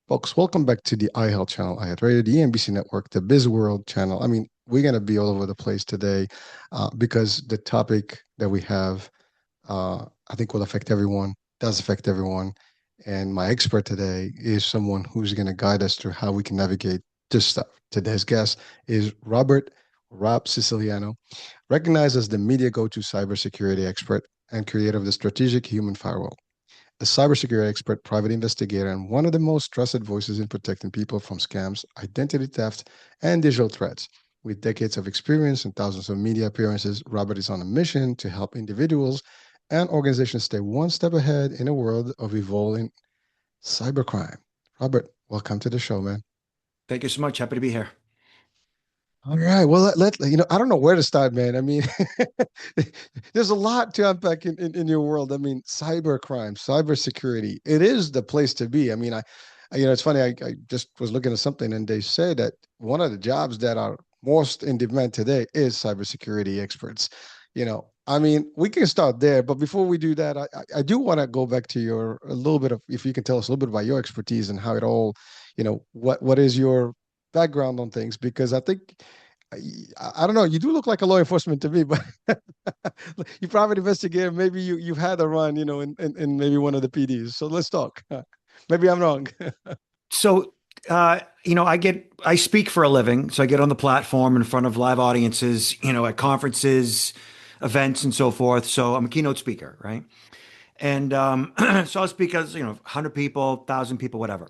Folks, welcome back to the iHealth channel, iHealth Radio, the EMBC network, the Biz World channel. I mean, we're going to be all over the place today because the topic that we have, I think, will affect everyone, does affect everyone. And my expert today is someone who's going to guide us through how we can navigate this stuff. Today's guest is Rob Siciliano, recognized as the media go-to cybersecurity expert and creator of the strategic human firewall, a cybersecurity expert, private investigator, and one of the most trusted voices in protecting people from scams, identity theft, and digital threats. With decades of experience and thousands of media appearances, Robert is on a mission to help individuals and organizations stay one step ahead in a world of evolving cybercrime. Robert, welcome to the show, man. Thank you so much. Happy to be here. All right. Well, I don't know where to start, man. I mean, there's a lot to unpack in your world. I mean, cybercrime, cybersecurity, it is the place to be. I mean, it's funny. I just was looking at something and they say that one of the jobs that are most in demand today is cybersecurity experts. I mean, we can start there, but before we do that, I do want to go back to your a little bit of, if you can tell us a little bit about your expertise and how it all, what is your background on things, because I think I don't know. You do look like a law enforcement to me, but you private investigator. Maybe you've had a run, in maybe one of the PDs. So let's talk. Maybe I'm wrong. So, I speak for a living. So I get on the platform in front of live audiences, at conferences, events, and so forth. So I'm a keynote speaker, right? And so I'll speak as, 100 people, 1,000 people, whatever.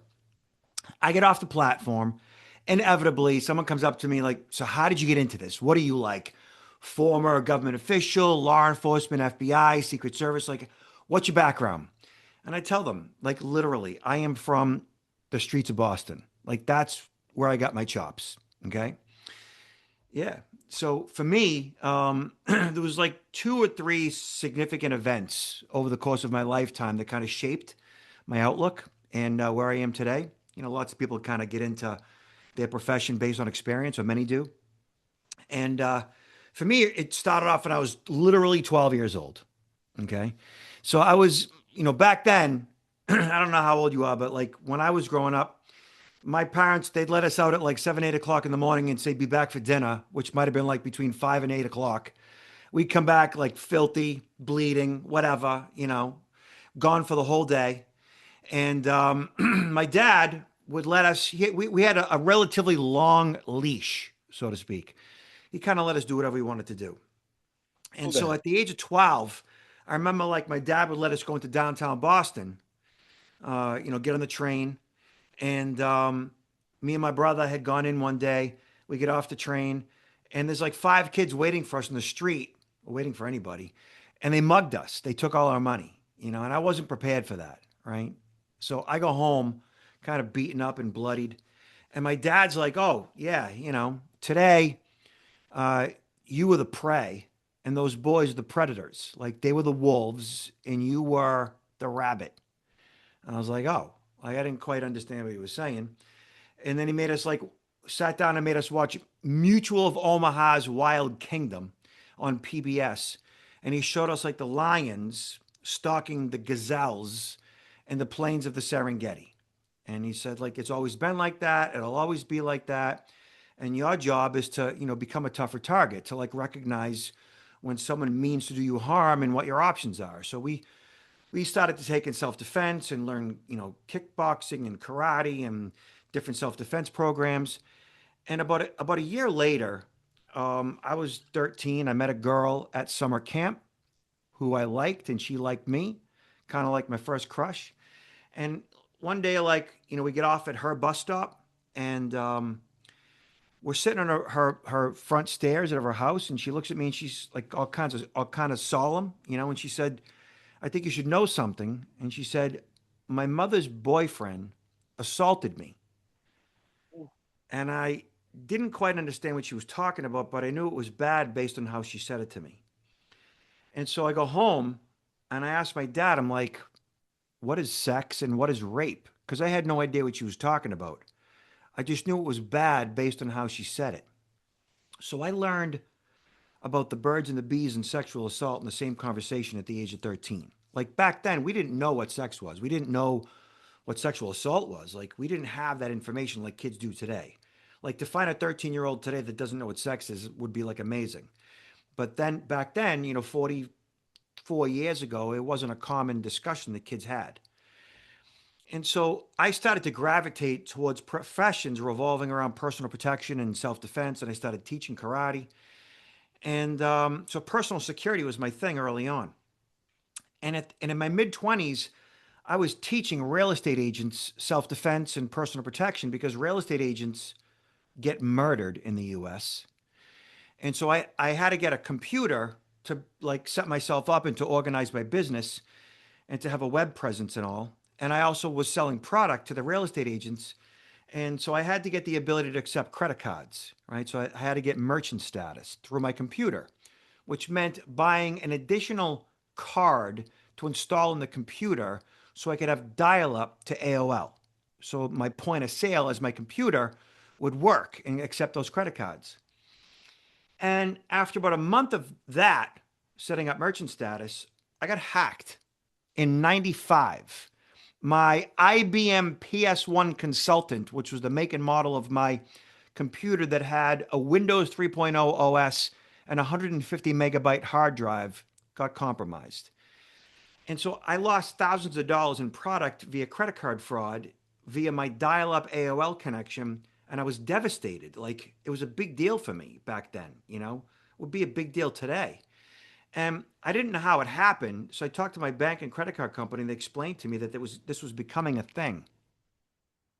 I get off the platform. Inevitably, someone comes up to me like, so how did you get into this? What are you like? Former government official, law enforcement, FBI, Secret Service? Like, what's your background? And I tell them, like, literally, I am from the streets of Boston. Like, that's where I got my chops. Okay. Yeah. So for me, there was like two or three significant events over the course of my lifetime that kind of shaped my outlook and where I am today. Lots of people kind of get into their profession based on experience, or many do. And for me, it started off when I was literally 12 years old. Okay. So I was, back then, I don't know how old you are, but like when I was growing up, my parents, they'd let us out at like 7, 8 o'clock in the morning and say, be back for dinner, which might have been like between 5 and 8 o'clock. We'd come back like filthy, bleeding, whatever, gone for the whole day. And my dad would let us, we had a relatively long leash, so to speak. He kind of let us do whatever we wanted to do. And Hold so on. at the age of 12, I remember like my dad would let us go into downtown Boston, get on the train. And me and my brother had gone in one day. We get off the train, and there's like five kids waiting for us in the street, waiting for anybody. And they mugged us. They took all our money, and I wasn't prepared for that, right? So I go home kind of beaten up and bloodied. And my dad's like, oh, yeah, today uh, you were the prey and those boys were the predators. Like they were the wolves and you were the rabbit. And I was like, oh, like I didn't quite understand what he was saying. And then he made us like, sat down and made us watch Mutual of Omaha's Wild Kingdom on PBS. And he showed us like the lions stalking the gazelles in the plains of the Serengeti. And he said, like, it's always been like that. It'll always be like that. And your job is to, become a tougher target, to like recognize when someone means to do you harm and what your options are. So we started to take in self-defense and learn, kickboxing and karate and different self-defense programs. And about a year later, I was 13. I met a girl at summer camp who I liked, and she liked me, kind of like my first crush. And one day, like, we get off at her bus stop and we're sitting on her front stairs of her house. And she looks at me and she's like all kind of solemn, and she said, I think you should know something. And she said, my mother's boyfriend assaulted me. And I didn't quite understand what she was talking about, but I knew it was bad based on how she said it to me. And so I go home and I asked my dad, I'm like, what is sex and what is rape? Because I had no idea what she was talking about. I just knew it was bad based on how she said it. So I learned about the birds and the bees and sexual assault in the same conversation at the age of 13. Like back then, we didn't know what sex was. We didn't know what sexual assault was. Like, we didn't have that information like kids do today. Like, to find a 13-year-old today that doesn't know what sex is would be like amazing. But then back then, 44 years ago, it wasn't a common discussion that kids had. And so I started to gravitate towards professions revolving around personal protection and self defense. And I started teaching karate. And so personal security was my thing early on. And in my mid 20s, I was teaching real estate agents self defense and personal protection because real estate agents get murdered in the US. And so I had to get a computer to like set myself up and to organize my business and to have a web presence and all. And I also was selling product to the real estate agents. And so I had to get the ability to accept credit cards, right? So I had to get merchant status through my computer, which meant buying an additional card to install in the computer so I could have dial up to AOL. So my point of sale as my computer would work and accept those credit cards. And after about a month of that, setting up merchant status, I got hacked in 95. My IBM PS1 consultant, which was the make and model of my computer that had a Windows 3.0 OS and a 150 megabyte hard drive, got compromised. And so I lost thousands of dollars in product via credit card fraud, via my dial up AOL connection. And I was devastated. Like, it was a big deal for me back then, it would be a big deal today. And I didn't know how it happened. So I talked to my bank and credit card company, and they explained to me that this was becoming a thing.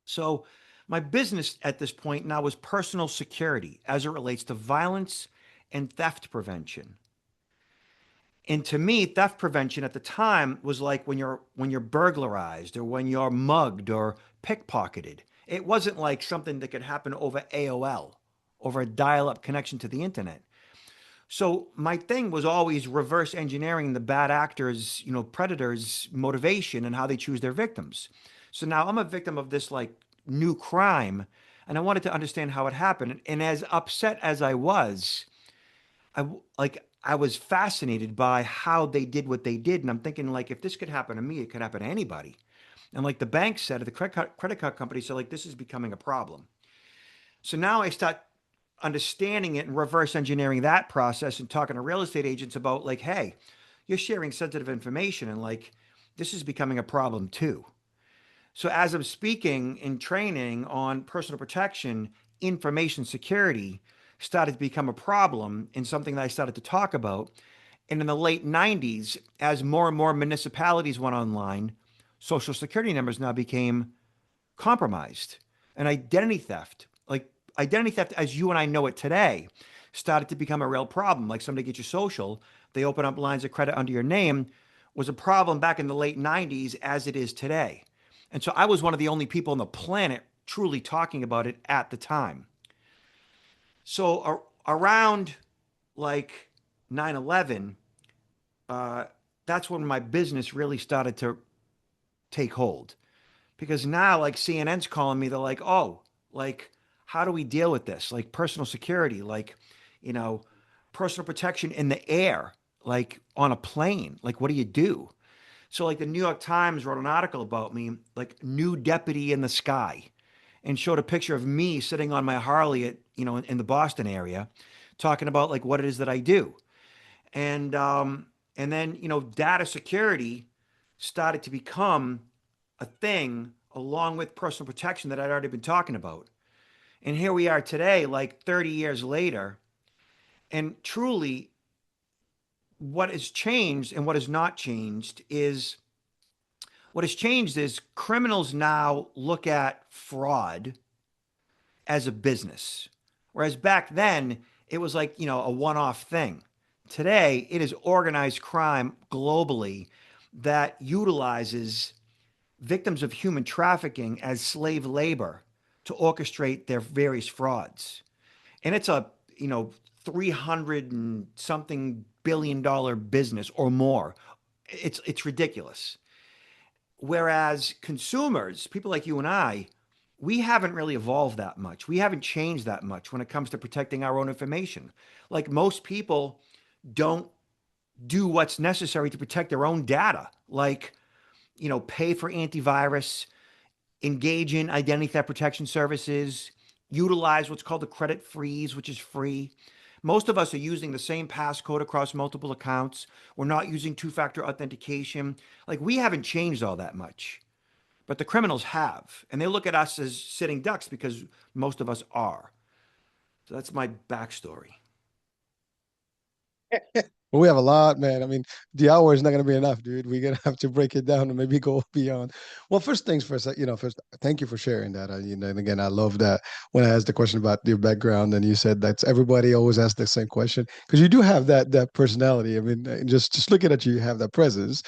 So my business at this point now was personal security as it relates to violence and theft prevention. And to me, theft prevention at the time was like when you're burglarized or when you're mugged or pickpocketed. It wasn't like something that could happen over AOL, over a dial-up connection to the internet. So my thing was always reverse engineering the bad actors, predators' motivation and how they choose their victims. So now I'm a victim of this like new crime, and I wanted to understand how it happened. And as upset as I was, I was fascinated by how they did what they did, and I'm thinking like if this could happen to me, it could happen to anybody. And like the bank said, the credit card company said, like this is becoming a problem. So now I start understanding it and reverse engineering that process and talking to real estate agents about like, hey, you're sharing sensitive information and like this is becoming a problem too. So as I'm speaking and training on personal protection, information security started to become a problem and something that I started to talk about. And in the late 90s, as more and more municipalities went online, social security numbers now became compromised. And identity theft as you and I know it today started to become a real problem. Like somebody gets your social, they open up lines of credit under your name, was a problem back in the late 90s as it is today. And so I was one of the only people on the planet truly talking about it at the time. So around like 9/11, that's when my business really started to take hold. Because now, like CNN's calling me, they're like, oh, like, how do we deal with this? Like personal security, like, you know, personal protection in the air, like on a plane. Like, what do you do? So, like, the New York Times wrote an article about me, like, new deputy in the sky, and showed a picture of me sitting on my Harley at, in the Boston area, talking about like what it is that I do. And then, data security started to become a thing along with personal protection that I'd already been talking about. And here we are today, like 30 years later. And truly, what has changed and what has not changed is what has changed is criminals now look at fraud as a business. Whereas back then, it was like, a one off thing. Today, it is organized crime globally that utilizes victims of human trafficking as slave labor to orchestrate their various frauds. And it's a, 300 and something billion-dollar business or more. It's ridiculous. Whereas consumers, people like you and I, we haven't really evolved that much. We haven't changed that much when it comes to protecting our own information. Like most people don't do what's necessary to protect their own data, like, pay for antivirus engage in identity theft protection services, utilize what's called a credit freeze, which is free. Most of us are using the same passcode across multiple accounts. We're not using two-factor authentication. Like, we haven't changed all that much, but the criminals have. And they look at us as sitting ducks because most of us are. So that's my backstory. Well, we have a lot, man. I mean, the hour is not going to be enough, dude. We're going to have to break it down and maybe go beyond. Well, first things first, first, thank you for sharing that. And again, I love that when I asked the question about your background and you said that's everybody always asks the same question because you do have that personality. I mean, just looking at you, you have that presence.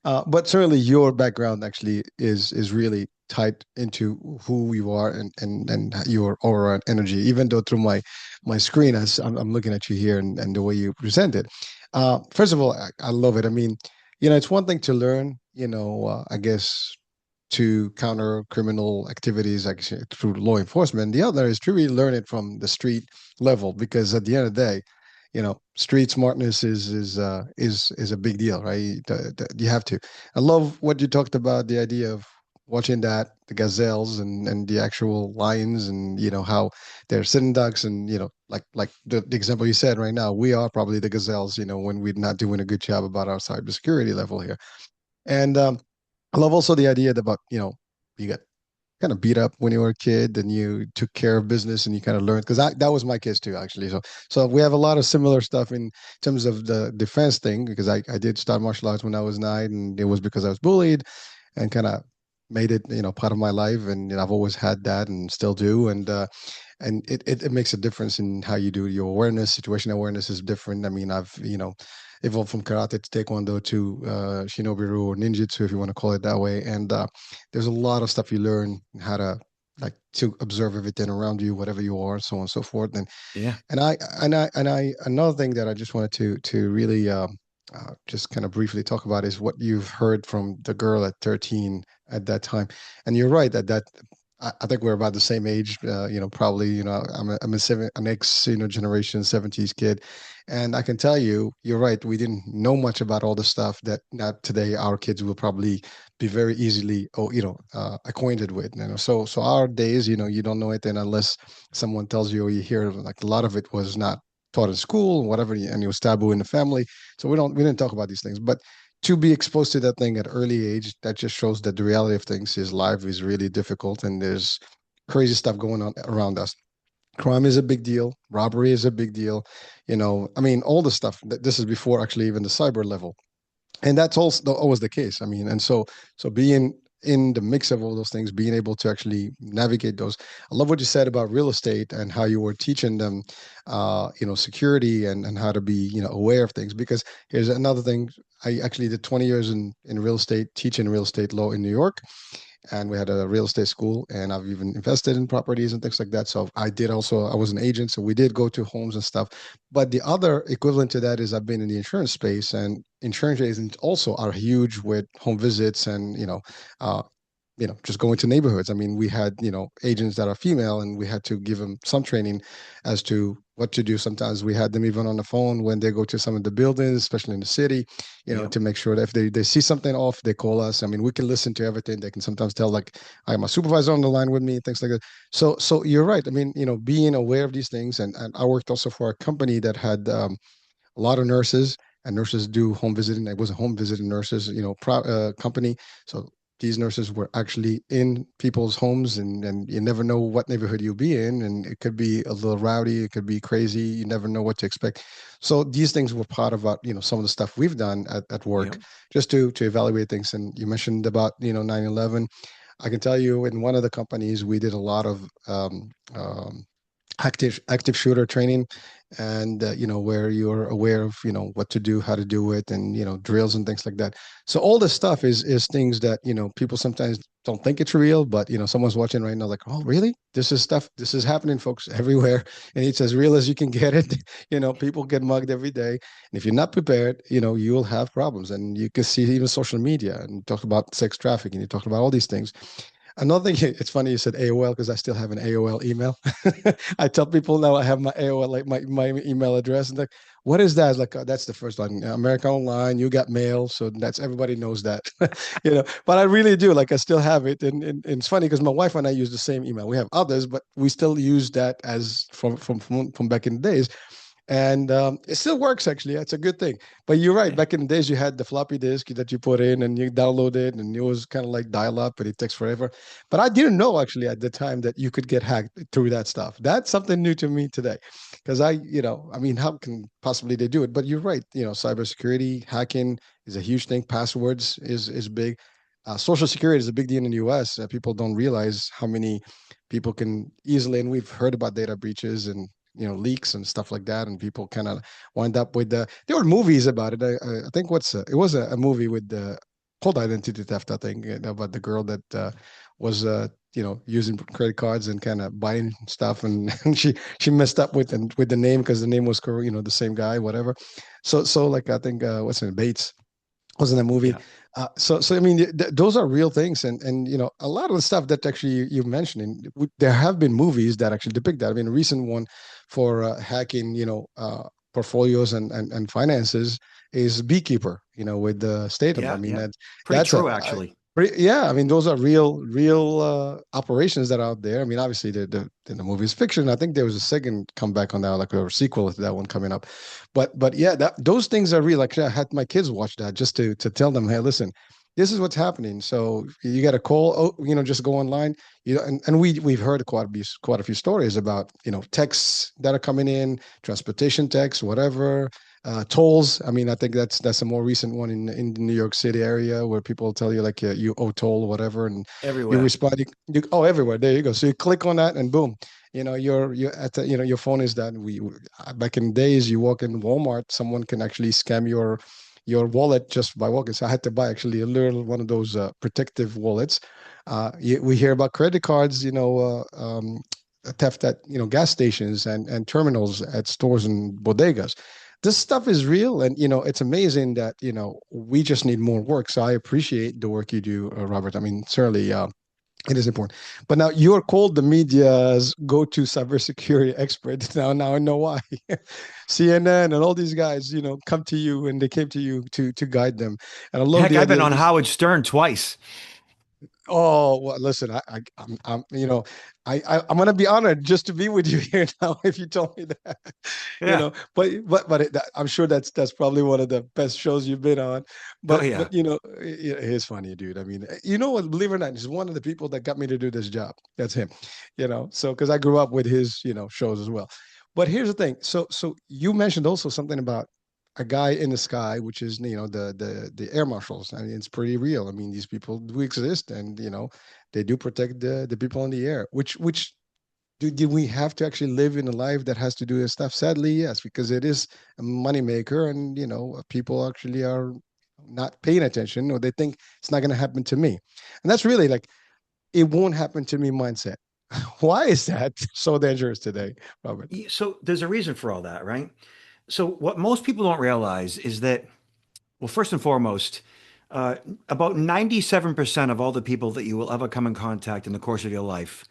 But certainly your background actually is really tied into who you are and your aura and energy, even though through my screen as I'm looking at you here and the way you present it. First of all, I love it. I mean, it's one thing to learn, I guess to counter criminal activities like through law enforcement. The other is to really learn it from the street level because at the end of the day, street smartness is a big deal, right? You have to. I love what you talked about, the idea of watching that, the gazelles and the actual lions, and how they're sitting ducks, and like the example you said right now, we are probably the gazelles, when we're not doing a good job about our cybersecurity level here. And I love also the idea about you got kind of beat up when you were a kid and you took care of business and you kind of learned because that was my case too actually. So we have a lot of similar stuff in terms of the defense thing because I did start martial arts when I was 9, and it was because I was bullied and kind of made it part of my life, and I've always had that and still do. And it makes a difference in how you do your awareness. Situation awareness is different. I mean, I've evolved from karate to taekwondo to shinobi-ryu or ninjutsu, if you want to call it that way. And there's a lot of stuff you learn how to like to observe everything around you, whatever you are, so on and so forth. Yeah. And another thing that I just wanted to really just kind of briefly talk about is what you've heard from the girl at 13 at that time. And you're right that I think we're about the same age. Probably. I'm an ex generation 70s kid, and I can tell you, you're right. We didn't know much about all the stuff that now today our kids will probably be very easily, acquainted with. So our days, you don't know it, and unless someone tells you or you hear, like a lot of it was not taught in school, whatever, and it was taboo in the family. So we didn't talk about these things, but to be exposed to that thing at early age, that just shows that the reality of things is life is really difficult and there's crazy stuff going on around us. Crime is a big deal. Robbery is a big deal. I mean, all the stuff. This is before actually even the cyber level, and that's also always the case. I mean, and so being in the mix of all those things, being able to actually navigate those. I love what you said about real estate and how you were teaching them, security and how to be, aware of things. Because here's another thing. I actually did 20 years in real estate, teaching real estate law in New York, and we had a real estate school, and I've even invested in properties and things like that. So I was an agent, so we did go to homes and stuff. But the other equivalent to that is I've been in the insurance space, and insurance agents also are huge with home visits and uh, just going to neighborhoods. I mean, we had, agents that are female, and we had to give them some training as to what to do. Sometimes we had them even on the phone when they go to some of the buildings, especially in the city, Yeah. to make sure that if they see something off, they call us. I mean, we can listen to everything. They can sometimes tell, like, I have my supervisor on the line with me, things like that. So you're right. I mean, being aware of these things, and I worked also for a company that had a lot of nurses, and nurses do home visiting. It was a home visiting nurses, company. So these nurses were actually in people's homes, and you never know what neighborhood you'll be in, and it could be a little rowdy, it could be crazy. You never know what to expect. So these things were part of some of the stuff we've done at Yeah. work, just to evaluate things. And you mentioned about 9/11. I can tell you in one of the companies we did a lot of active shooter training, and where you're aware of what to do, how to do it, and drills and things like that. So all this stuff is things that people sometimes don't think it's real, but someone's watching right now like, oh really, this is happening, folks, everywhere, and it's as real as you can get it. People get mugged every day, and if you're not prepared, you'll have problems. And you can see even social media, and you talked about sex trafficking, you talked about all these things. Another thing, it's funny you said AOL because I still have an AOL email. I tell people now I have my AOL, like my email address, and like, what is that? It's like, that's the first one. America Online, you got mail, so that's everybody knows that, But I really do, like, I still have it, and it's funny because my wife and I use the same email. We have others, but we still use that as from back in the days. And it still works actually. It's a good thing. But you're right. Yeah. Back in the days, you had the floppy disk that you put in and you download it, and it was kind of like dial up, and it takes forever. But I didn't know actually at the time that you could get hacked through that stuff. That's something new to me today, because I mean, how can possibly they do it? But you're right. Cybersecurity hacking is a huge thing. Passwords is big. Social security is a big deal in the U.S. People don't realize how many people can easily, and we've heard about data breaches and leaks and stuff like that, and people kind of wind up with there were movies about it. I think it was a movie with the called identity theft, I think, about the girl that was using credit cards and kind of buying stuff, and, and she messed up with the name because the name was the same guy, whatever. So like, I think what's his name, Bates was in a movie. Yeah. So I mean, those are real things, and a lot of the stuff that actually you mentioned, there have been movies that actually depict that. I mean, a recent one for hacking, portfolios and finances is Beekeeper, with the Statham. I Yeah. mean, Yeah. that Pretty that's true, actually. yeah. I mean, those are real operations that are out there. I mean, obviously the movie is fiction. I think there was a second comeback on that, like a sequel to that one coming up. But yeah, those things are real. Like, I had my kids watch that just to tell them, hey, listen, this is what's happening. So you got a call, just go online. And we've heard quite a few stories about texts that are coming in, transportation texts, whatever, tolls. I mean, I think that's a more recent one in the New York City area where people tell you, like, you owe toll or whatever, and you Everywhere. respond. Oh, everywhere. There you go. So you click on that, and boom, you're at your phone is that back in days, you walk in Walmart, someone can actually scam your wallet just by walking. So I had to buy actually a little one of those protective wallets. We hear about credit cards, theft at gas stations and terminals at stores and bodegas. This stuff is real, and it's amazing that we just need more work. So I appreciate the work you do, Robert. I mean, certainly. It is important. But now you're called the media's go-to cybersecurity expert. Now I know why. CNN and all these guys, come to you, and they came to you to guide them. And I love Heck, the I've been idea that on you. Howard Stern twice. Oh, well, listen, I'm I'm gonna be honored just to be with you here now. If you told me that, Yeah. I'm sure that's probably one of the best shows you've been on. Oh, But yeah. he's funny, dude. I mean, what? Believe it or not, he's one of the people that got me to do this job. That's him. So because I grew up with his shows as well. But here's the thing. So you mentioned also something about a guy in the sky, which is the air marshals. I mean, it's pretty real. I mean, these people do exist, and they do protect the people in the air. Which do we have to actually live in a life that has to do this stuff? Sadly, yes, because it is a moneymaker, and people actually are not paying attention, or they think it's not going to happen to me, and that's really like, it won't happen to me mindset. Why is that so dangerous today, Robert? So there's a reason for all that, right? So what most people don't realize is that, well, first and foremost, uh, about 97% of all the people that you will ever come in contact in the course of your life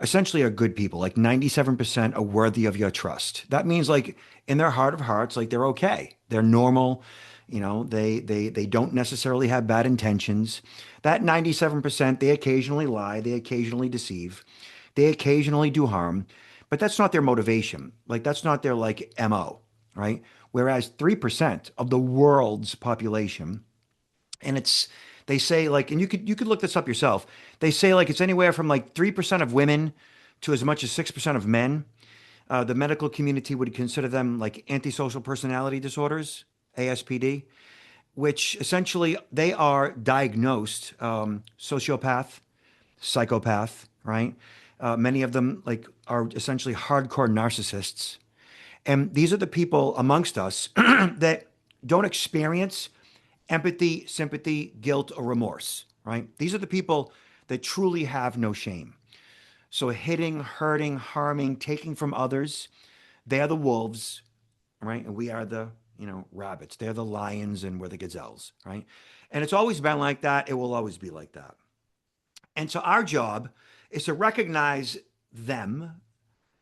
essentially are good people. Like 97% are worthy of your trust. That means, like, in their heart of hearts, like, they're okay. They're normal. They don't necessarily have bad intentions. That 97%, they occasionally lie, they occasionally deceive, they occasionally do harm, but that's not their motivation. Like, that's not their, like, MO, right? Whereas 3% of the world's population, and they say, like, and you could look this up yourself. They say, like, it's anywhere from like 3% of women to as much as 6% of men. The medical community would consider them like antisocial personality disorders, ASPD, which essentially they are diagnosed sociopath, psychopath, right? Many of them, like, are essentially hardcore narcissists, and these are the people amongst us that don't experience empathy, sympathy, guilt, or remorse, right? These are the people that truly have no shame. So hitting, hurting, harming, taking from others, they are the wolves, right? And we are the, rabbits. They're the lions and we're the gazelles, right? And it's always been like that. It will always be like that. And so our job is to recognize them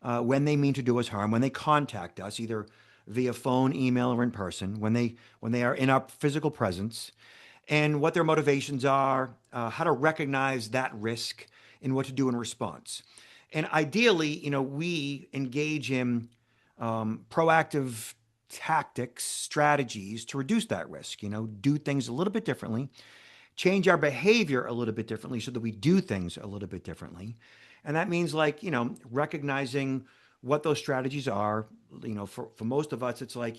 when they mean to do us harm, when they contact us, either via phone, email, or in person, when they are in our physical presence, and what their motivations are, how to recognize that risk, and what to do in response. And ideally, we engage in proactive tactics, strategies to reduce that risk. Do things a little bit differently, change our behavior a little bit differently so that we do things a little bit differently. And that means like, recognizing what those strategies are. For most of us, it's like,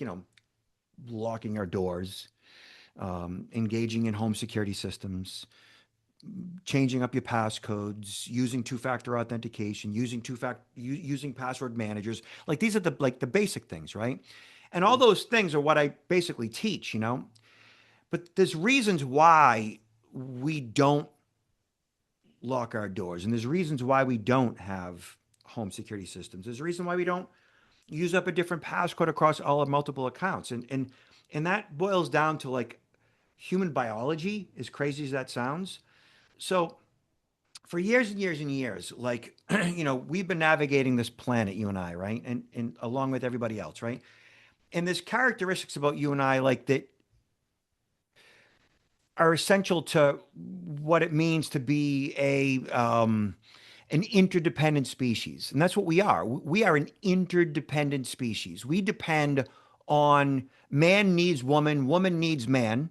locking our doors, engaging in home security systems, changing up your passcodes, using two-factor authentication, using password managers. Like these are the basic things, right? And all those things are what I basically teach. But there's reasons why we don't lock our doors, and there's reasons why we don't have home security systems. There's a reason why we don't use up a different passcode across all of multiple accounts, and that boils down to like human biology, as crazy as that sounds. So for years and years and years, like we've been navigating this planet, you and I, right, and along with everybody else, right. And there's characteristics about you and I like that are essential to what it means to be an interdependent species. And that's what we are. We are an interdependent species. We depend on man needs woman, woman needs man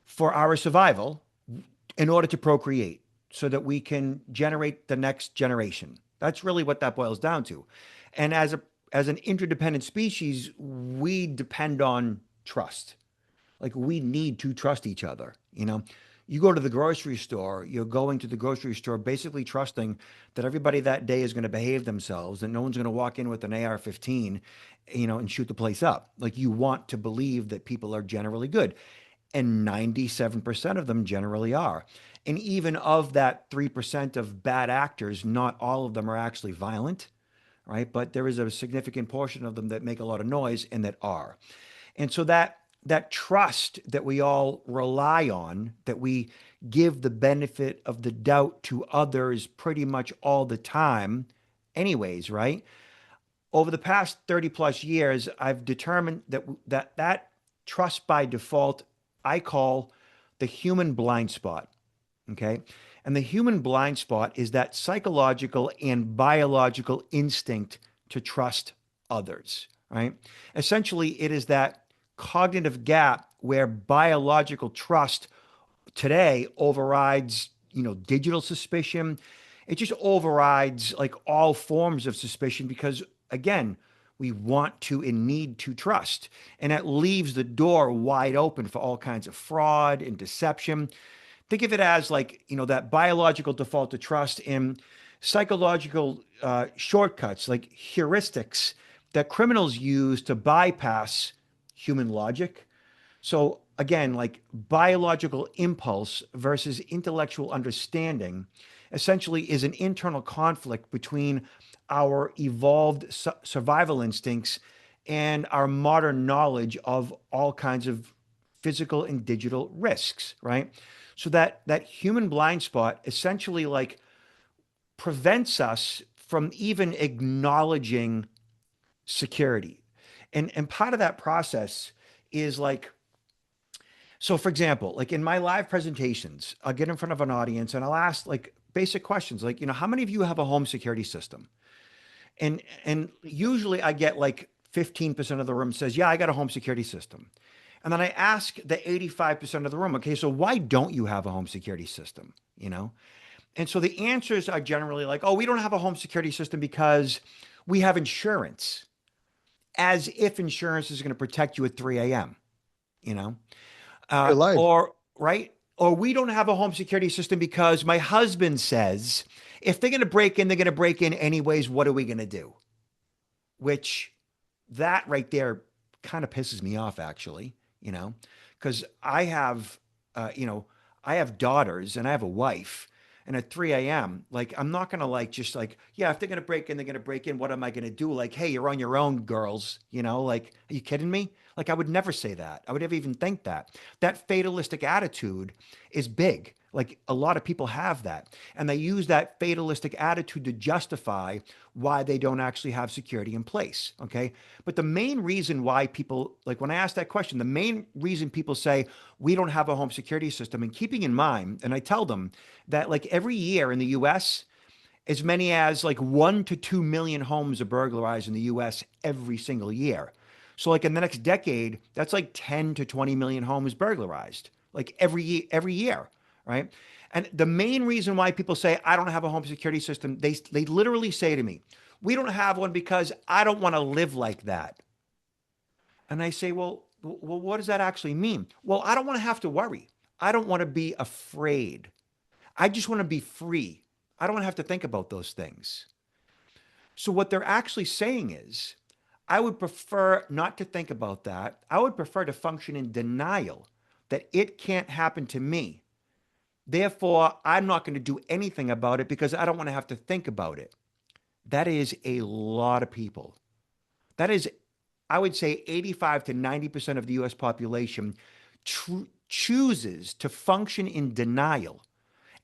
for our survival in order to procreate so that we can generate the next generation. That's really what that boils down to. And as an interdependent species, we depend on trust. Like we need to trust each other. You go to the grocery store, you're going to the grocery store basically trusting that everybody that day is going to behave themselves and no one's going to walk in with an AR-15, and shoot the place up. Like you want to believe that people are generally good. And 97% of them generally are. And even of that 3% of bad actors, not all of them are actually violent, right? But there is a significant portion of them that make a lot of noise and that are. And so that trust that we all rely on, that we give the benefit of the doubt to others pretty much all the time, anyways, right? Over the past 30 plus years, I've determined that trust by default, I call the human blind spot. Okay. And the human blind spot is that psychological and biological instinct to trust others, right? Essentially, it is that cognitive gap where biological trust today overrides, digital suspicion. It just overrides like all forms of suspicion because, again, we want to and need to trust. And that leaves the door wide open for all kinds of fraud and deception. Think of it as like, that biological default to trust and psychological shortcuts, like heuristics that criminals use to bypass human logic. So again, like biological impulse versus intellectual understanding essentially is an internal conflict between our evolved survival instincts and our modern knowledge of all kinds of physical and digital risks, right? So that human blind spot essentially like prevents us from even acknowledging security. And part of that process is like, so for example, like in my live presentations, I'll get in front of an audience and I'll ask like basic questions like, how many of you have a home security system? And usually I get like 15% of the room says, yeah, I got a home security system. And then I ask the 85% of the room, okay, so why don't you have a home security system? And so the answers are generally like, oh, we don't have a home security system because we have insurance, as if insurance is going to protect you at 3 a.m., you know? You're alive. Or, right? Or we don't have a home security system because my husband says if they're going to break in, they're going to break in anyways. What are we going to do? Which that right there kind of pisses me off, actually, because I have daughters and I have a wife. And at 3 a.m., like, I'm not going to like, just like, yeah, if they're going to break in, they're going to break in. What am I going to do? Like, hey, you're on your own, girls. Like, are you kidding me? Like, I would never say that. I would never even think that. That fatalistic attitude is big. Like a lot of people have that. And they use that fatalistic attitude to justify why they don't actually have security in place. Okay. But the main reason why people, like when I ask that question, the main reason people say we don't have a home security system, and keeping in mind, and I tell them that like every year in the US, as many as like 1 to 2 million homes are burglarized in the US every single year. So like in the next decade, that's like 10 to 20 million homes burglarized, like every year, right? And the main reason why people say I don't have a home security system, they literally say to me, "We don't have one because I don't want to live like that." And I say, "Well, what does that actually mean?" "Well, I don't want to have to worry. I don't want to be afraid. I just want to be free. I don't want to have to think about those things." So what they're actually saying is, I would prefer not to think about that. I would prefer to function in denial that it can't happen to me. Therefore, I'm not going to do anything about it because I don't want to have to think about it. That is a lot of people. That is, I would say, 85 to 90% of the US population chooses to function in denial.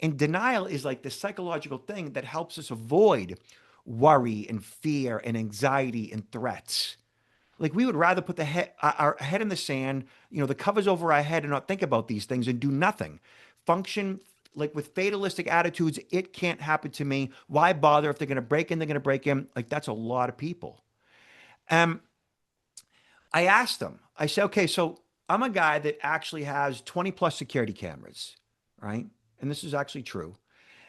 And denial is like the psychological thing that helps us avoid worry and fear and anxiety and threats. Like we would rather put our head in the sand, the covers over our head and not think about these things and do nothing. Function like with fatalistic attitudes, it can't happen to me. Why bother? If they're going to break in, they're going to break in. Like that's a lot of people. Um, I asked them, I said, okay, so I'm a guy that actually has 20 plus security cameras, right? And this is actually true.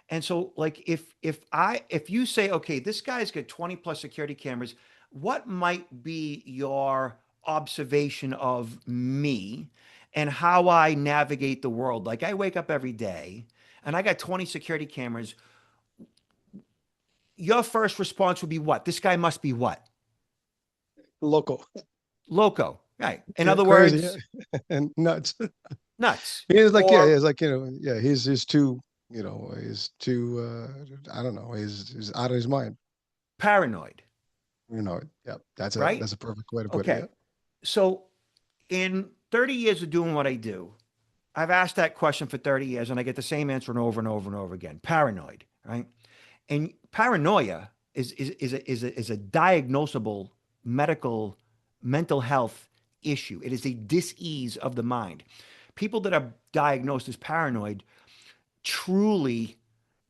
And so like if you say, okay, this guy's got 20 plus security cameras, what might be your observation of me and how I navigate the world? Like I wake up every day and I got 20 security cameras. Your first response would be what? This guy must be what? Local. Loco. Right. In Yeah, other crazy, yeah. words, And nuts. nuts. He's like, yeah, Or he's like, yeah, he's too, he's too, I don't know, he's out of his mind. paranoid, Yeah, that's a right? that's a perfect way to put it. Yeah. Okay. So in 30 years of doing what I do, I've asked that question for 30 years and I get the same answer and over and over and over again. Paranoid, right? And paranoia is a diagnosable medical mental health issue. It is a dis-ease of the mind. People that are diagnosed as paranoid truly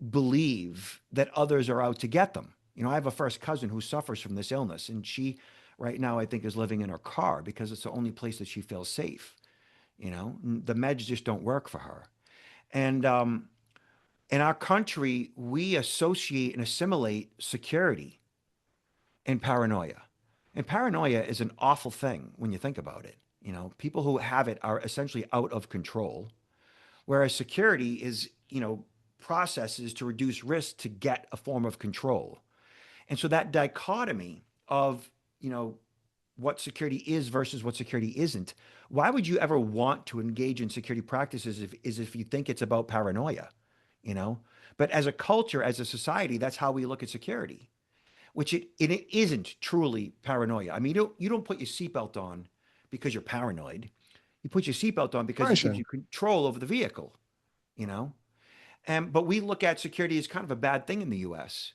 believe that others are out to get them. I have a first cousin who suffers from this illness, and she, right now, I think, is living in her car because it's the only place that she feels safe. The meds just don't work for her. And in our country, we associate and assimilate security and paranoia. And paranoia is an awful thing when you think about it. People who have it are essentially out of control, whereas security is, processes to reduce risk to get a form of control. And so that dichotomy of, what security is versus what security isn't, why would you ever want to engage in security practices if you think it's about paranoia, you know? But as a culture, as a society, that's how we look at security, which it isn't truly paranoia. I mean, you don't put your seatbelt on because you're paranoid. You put your seatbelt on because it gives Question. you control over the vehicle, you know? But we look at security as kind of a bad thing in the US,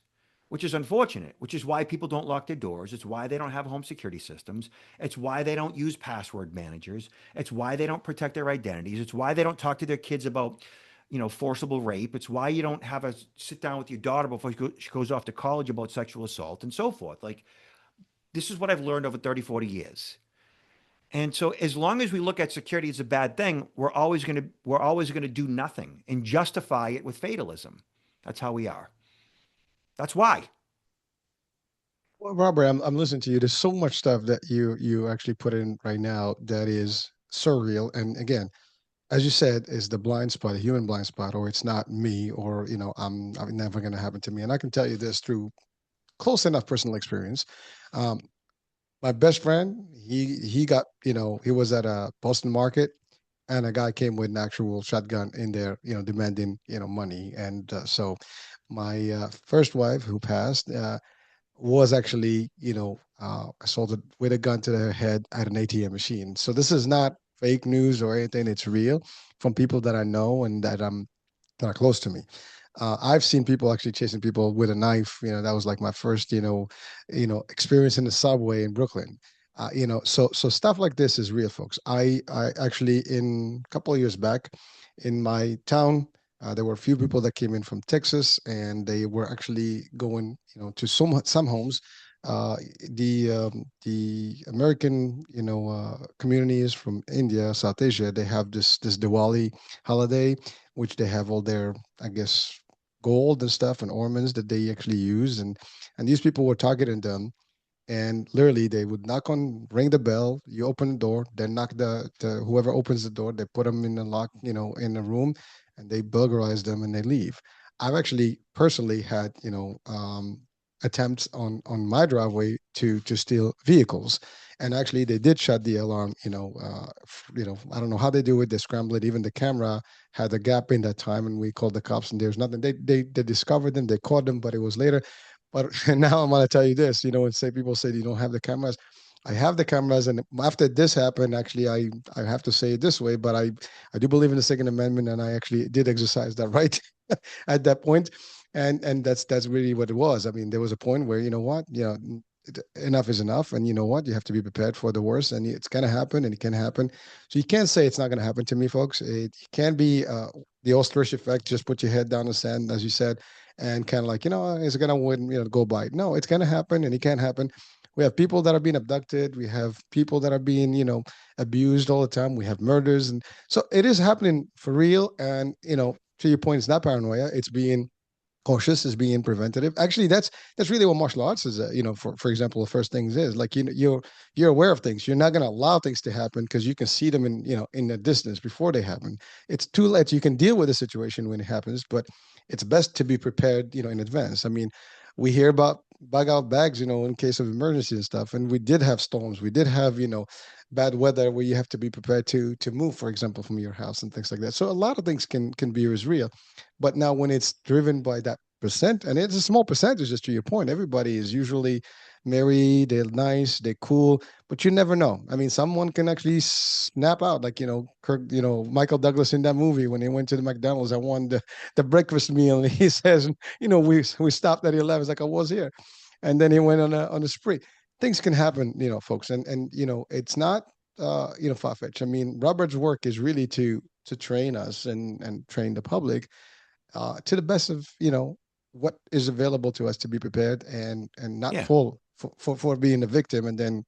which is unfortunate, which is why people don't lock their doors. It's why they don't have home security systems. It's why they don't use password managers. It's why they don't protect their identities. It's why they don't talk to their kids about, forcible rape. It's why you don't have a sit down with your daughter before she goes off to college about sexual assault and so forth. Like, this is what I've learned over 30, 40 years. And so as long as we look at security as a bad thing, we're always going to do nothing and justify it with fatalism. That's how we are. That's why. Well, Robert, I'm listening to you. There's so much stuff that you actually put in right now that is surreal. And again, as you said, is the blind spot, a human blind spot, or it's not me, or I'm never going to happen to me. And I can tell you this through close enough personal experience. Um, my best friend, he got, he was at a Boston market, and a guy came with an actual shotgun in there, demanding, money. And so my first wife, who passed, was actually, assaulted with a gun to the head at an ATM machine. So this is not fake news or anything. It's real from people that I know and that I'm that are close to me. I've seen people actually chasing people with a knife. That was like my first, experience in the subway in Brooklyn. So stuff like this is real, folks. I actually in a couple of years back in my town, there were a few people that came in from Texas, and they were actually going, to some homes. The American, communities from India, South Asia, they have this Diwali holiday, which they have all their, I guess, gold and stuff and ornaments that they actually use, and these people were targeting them, and literally they would ring the bell, you open the door, then knock the whoever opens the door, they put them in the lock, in a room, and they burglarize them and they leave. I've actually personally had, attempts on my driveway to steal vehicles, and actually they did shut the alarm. I don't know how they do it. They scramble it. Even the camera had a gap in that time, and we called the cops, and there's nothing. They discovered them. They caught them, but it was later. But now I'm gonna tell you this. And say people say you don't have the cameras. I have the cameras, and after this happened, actually, I have to say it this way, but I do believe in the Second Amendment, and I actually did exercise that right at that point, and that's really what it was. I mean, there was a point where you know what, enough is enough, and you know what, you have to be prepared for the worst, and it's gonna happen, and it can happen. So you can't say it's not gonna happen to me, folks. It can be the ostrich effect. Just put your head down in the sand, as you said, and kind of like, is it gonna win, go by it? No, it's gonna happen, and it can happen. We have people that are being abducted. We have people that are being, abused all the time. We have murders, and so it is happening for real. And to your point, it's not paranoia. It's being cautious, is being preventative. Actually, that's really what martial arts is. For example, the first things is like you're aware of things. You're not going to allow things to happen because you can see them in the distance before they happen. It's too late. You can deal with the situation when it happens, but it's best to be prepared, in advance. I mean, we hear about bug out bags, in case of emergency and stuff. And we did have storms. We did have, bad weather where you have to be prepared to move, for example, from your house and things like that. So a lot of things can be as real. But now when it's driven by that percent, and it's a small percentage, just to your point, everybody is usually merry, they're nice, they're cool, but you never know. I mean, someone can actually snap out, like, Kirk, Michael Douglas in that movie when he went to the McDonald's. I won the breakfast meal. And he says, we stopped at 11. It's like I was here. And then he went on a spree. Things can happen, folks. And it's not far-fetched. I mean, Robert's work is really to train us and train the public to the best of what is available to us to be prepared and not Yeah. fall for being a victim and then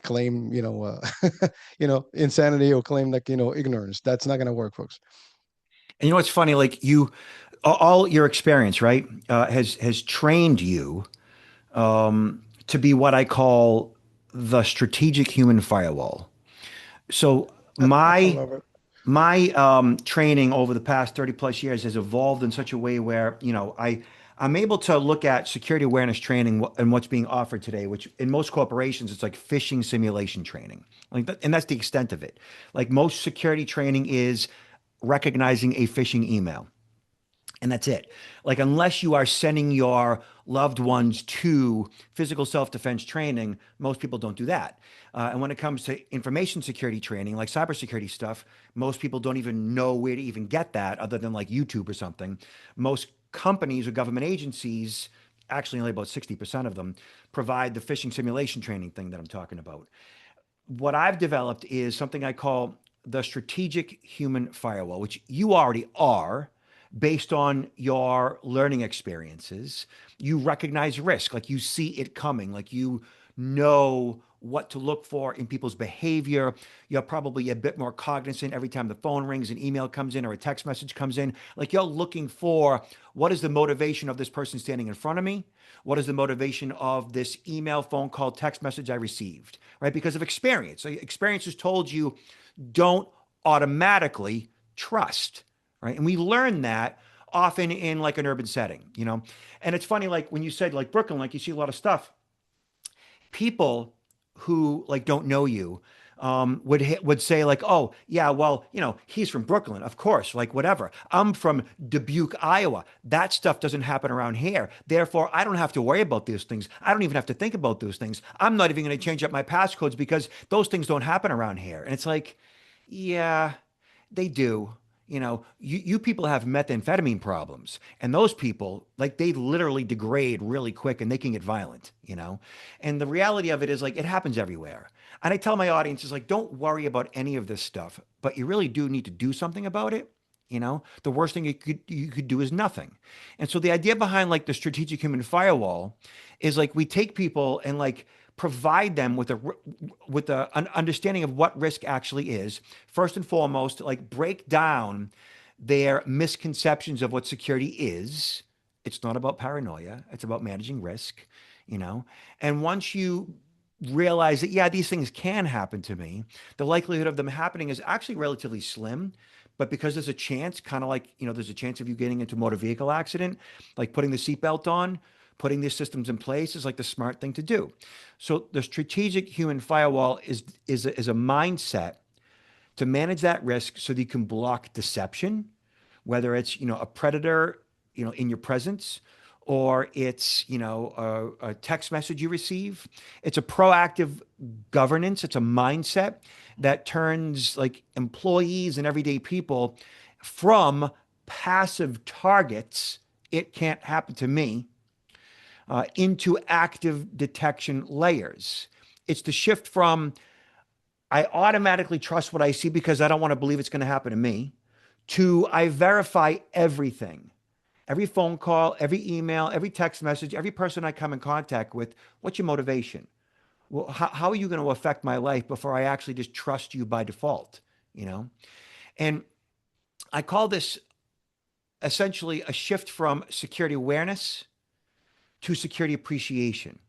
claim insanity or claim like ignorance. That's not going to work, folks. And what's funny, like all your experience, right, has trained you to be what I call the strategic human firewall. So I my love it. my training over the past 30 plus years has evolved in such a way where, I'm able to look at security awareness training and what's being offered today, which in most corporations, it's like phishing simulation training. Like that, and that's the extent of it. Like most security training is recognizing a phishing email. And that's it. Like, unless you are sending your loved ones to physical self defense training, most people don't do that. And when it comes to information security training, like cybersecurity stuff, most people don't even know where to even get that other than like YouTube or something. Most companies or government agencies, actually, only about 60% of them, provide the phishing simulation training thing that I'm talking about. What I've developed is something I call the strategic human firewall, which you already are based on your learning experiences. You recognize risk, like you see it coming, like you know what to look for in people's behavior. You're probably a bit more cognizant every time the phone rings, an email comes in, or a text message comes in. Like you're looking for what is the motivation of this person standing in front of me? What is the motivation of this email, phone call, text message I received, right? Because of experience. So experience has told you don't automatically trust, right? And we learn that often in like an urban setting. And it's funny, like when you said like Brooklyn, like you see a lot of stuff, people who like don't know you would say like, oh yeah, well, he's from Brooklyn, of course, like whatever. I'm from Dubuque, Iowa. That stuff doesn't happen around here. Therefore, I don't have to worry about those things. I don't even have to think about those things. I'm not even going to change up my passcodes because those things don't happen around here. And it's like, yeah, they do. You people have methamphetamine problems, and those people, like, they literally degrade really quick and they can get violent. And the reality of it is, like, it happens everywhere. And I tell my audience is like, don't worry about any of this stuff, but you really do need to do something about it. The worst thing you could do is nothing. And so the idea behind like the strategic human firewall is like we take people and like provide them with an understanding of what risk actually is. First and foremost, like break down their misconceptions of what security is. It's not about paranoia, it's about managing risk, you know. And once you realize that, yeah, these things can happen to me, the likelihood of them happening is actually relatively slim. But because there's a chance, kind of like, there's a chance of you getting into a motor vehicle accident, like putting the seatbelt on, putting these systems in place is like the smart thing to do. So the strategic human firewall is a mindset to manage that risk so that you can block deception, whether it's a predator in your presence, or it's a text message you receive. It's a proactive governance. It's a mindset that turns like employees and everyday people from passive targets, it can't happen to me, into active detection layers. It's the shift from I automatically trust what I see because I don't want to believe it's going to happen to me, to I verify everything. Every phone call, every email, every text message, every person I come in contact with, what's your motivation? Well, how are you going to affect my life before I actually just trust you by default? You know? And I call this essentially a shift from security awareness to security appreciation.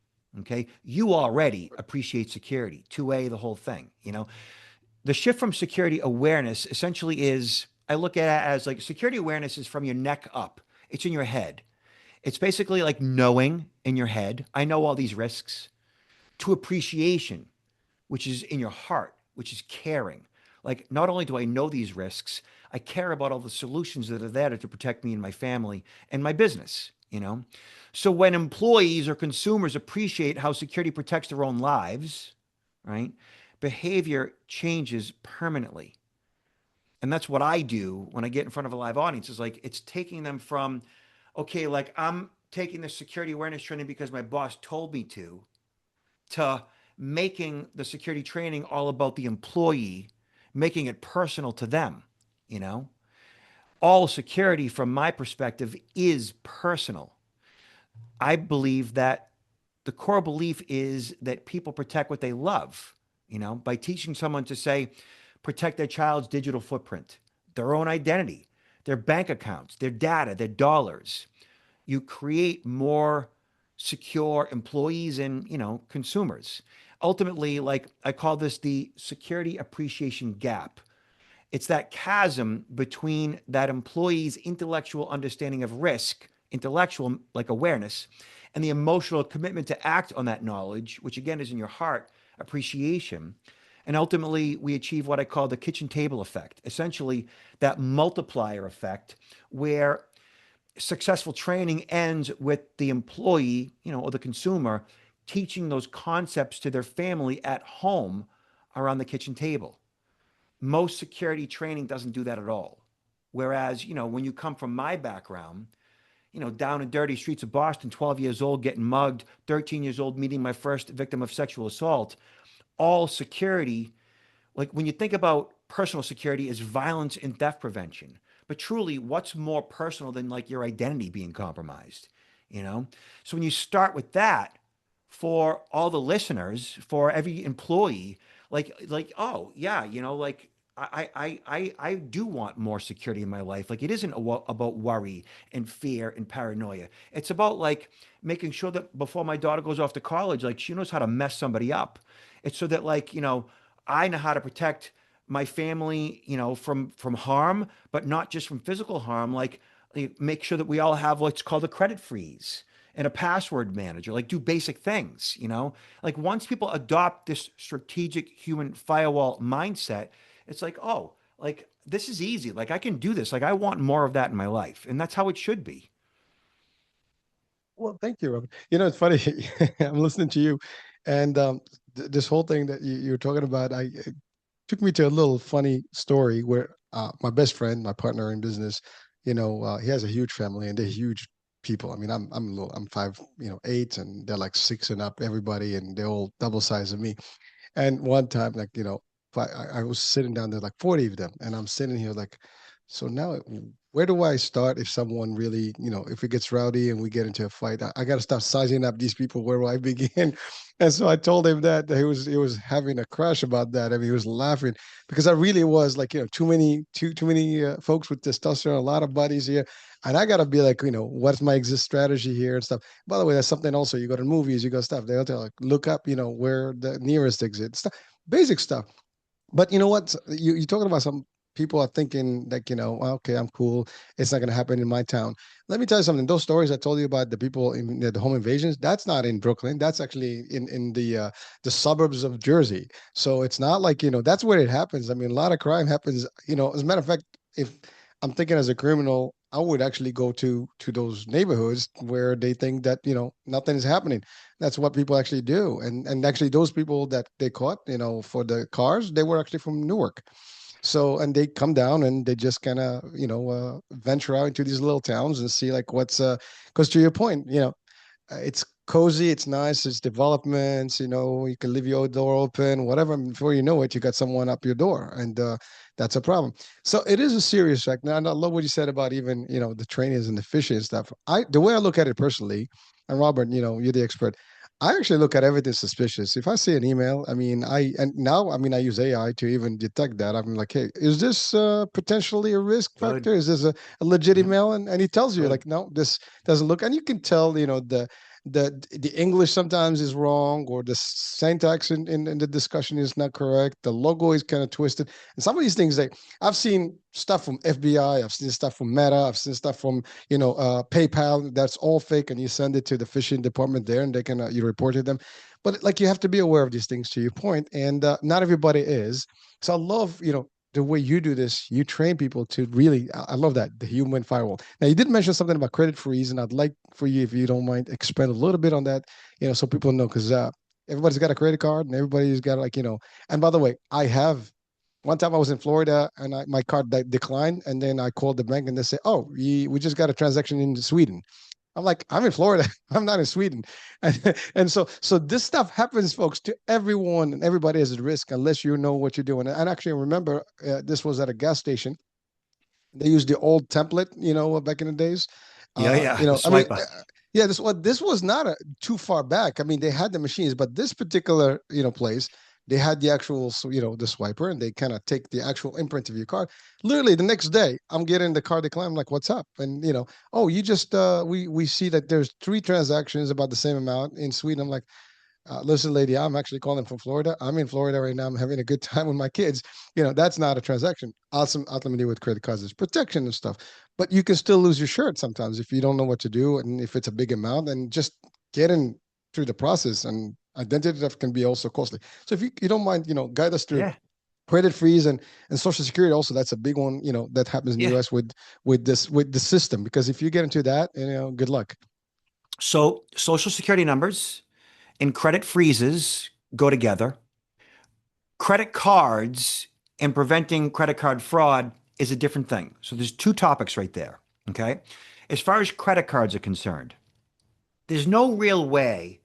Okay. You already appreciate security, 2A, the whole thing. The shift from security awareness essentially is, I look at it as like security awareness is from your neck up, it's in your head. It's basically like knowing in your head, I know all these risks, to appreciation, which is in your heart, which is caring. Like, not only do I know these risks, I care about all the solutions that are there to protect me and my family and my business. So when employees or consumers appreciate how security protects their own lives, right, behavior changes permanently. And that's what I do when I get in front of a live audience, is like it's taking them from, okay, like I'm taking the security awareness training because my boss told me to making the security training all about the employee, making it personal to them, you know? All security from my perspective is personal. I believe that the core belief is that people protect what they love, by teaching someone to say, protect their child's digital footprint, their own identity, their bank accounts, their data, their dollars. You create more secure employees and, consumers. Ultimately, like I call this the security appreciation gap. It's that chasm between that employee's intellectual understanding of risk, intellectual like awareness, and the emotional commitment to act on that knowledge, which again is in your heart, appreciation. And ultimately, we achieve what I call the kitchen table effect, essentially that multiplier effect where successful training ends with the employee, or the consumer teaching those concepts to their family at home around the kitchen table. Most security training doesn't do that at all. Whereas, when you come from my background, down in dirty streets of Boston, 12 years old, getting mugged, 13 years old, meeting my first victim of sexual assault, all security, like when you think about personal security, is violence and theft prevention. But truly, what's more personal than like your identity being compromised? You know? So when you start with that, for all the listeners, for every employee, like, oh yeah, like I do want more security in my life. Like it isn't about worry and fear and paranoia. It's about like making sure that before my daughter goes off to college, like she knows how to mess somebody up. It's so that like, I know how to protect my family, from harm, but not just from physical harm. Like make sure that we all have what's called a credit freeze and a password manager, like do basic things. Like once people adopt this strategic human firewall mindset, it's like, oh, like this is easy. Like I can do this. Like I want more of that in my life. And that's how it should be. Well, thank you, Robert. It's funny. I'm listening to you, and this whole thing that you're talking about, it took me to a little funny story where my best friend, my partner in business, he has a huge family and they're huge people. I mean, I'm 5'8", and they're like 6 and up, everybody, and they're all double size of me. And one time, like, I was sitting down there, like 40 of them, and I'm sitting here like, so now where do I start if someone really, if it gets rowdy and we get into a fight? I got to start sizing up these people. Where do I begin? And so I told him that he was having a crush about that. I mean, he was laughing because I really was like, too many folks with testosterone, a lot of buddies here. And I got to be like, what's my exit strategy here and stuff. By the way, that's something also. You go to movies, you go stuff. They'll tell like, look up, where the nearest exit, stuff, basic stuff. But you know what? You're talking about some people are thinking like, okay, I'm cool. It's not going to happen in my town. Let me tell you something. Those stories I told you about the people in the home invasions, that's not in Brooklyn. That's actually in the suburbs of Jersey. So it's not like, that's where it happens. I mean, a lot of crime happens, as a matter of fact, if I'm thinking as a criminal, I would actually go to those neighborhoods where they think that, nothing is happening. That's what people actually do. And actually those people that they caught, for the cars, they were actually from Newark. So, and they come down and they just kind of, venture out into these little towns and see like because to your point, it's cozy, it's nice, it's developments, you can leave your door open, whatever. And before you know it, you got someone up your door, and that's a problem. So it is a serious fact. Now, and I love what you said about even, the trainers and the fishing and stuff. The way I look at it personally, and Robert, you're the expert. I actually look at everything suspicious. If I see an email, I mean, I use AI to even detect that. I'm like, hey, is this potentially a risk Good. factor? Is this a legit Yeah. email? And he tells you Good. like, no, this doesn't look, and you can tell, the English sometimes is wrong, or the syntax in the discussion is not correct. The logo is kind of twisted. And some of these things, like I've seen stuff from FBI, I've seen stuff from Meta, I've seen stuff from, PayPal. That's all fake. And you send it to the phishing department there and they can, you report to them. But like, you have to be aware of these things, to your point. And not everybody is. So I love, the way you do this, you train people to really, I love that, the human firewall. Now, you did mention something about credit freeze, and I'd like for you, if you don't mind, expand a little bit on that, so people know, because everybody's got a credit card and everybody's got like, and by the way, one time I was in Florida and my card declined, and then I called the bank and they say, oh, we just got a transaction in Sweden. I'm like, I'm in Florida. I'm not in Sweden. And so this stuff happens, folks, to everyone, and everybody is at risk unless you know what you're doing. And actually, I remember this was at a gas station. They used the old template, back in the days. Yeah, yeah. The I mean, swiper. yeah, this was not too far back. I mean, they had the machines, but this particular, place, they had the actual, the swiper, and they kind of take the actual imprint of your card. Literally the next day, I'm getting the card decline. I'm like, what's up? And oh, you just we see that there's 3 transactions about the same amount in Sweden. I'm like, listen, lady, I'm actually calling from Florida. I'm in Florida right now. I'm having a good time with my kids. That's not a transaction. Awesome. Ultimately, with credit cards, there's protection and stuff, but you can still lose your shirt sometimes if you don't know what to do. And if it's a big amount, and just getting through the process, and identity theft can be also costly. So if you don't mind, guide us through Yeah. credit freeze and social security. Also, that's a big one, that happens in the Yeah. US with the system, because if you get into that, good luck. So social security numbers and credit freezes go together. Credit cards and preventing credit card fraud is a different thing. So there's two topics right there. Okay. As far as credit cards are concerned, there's no real way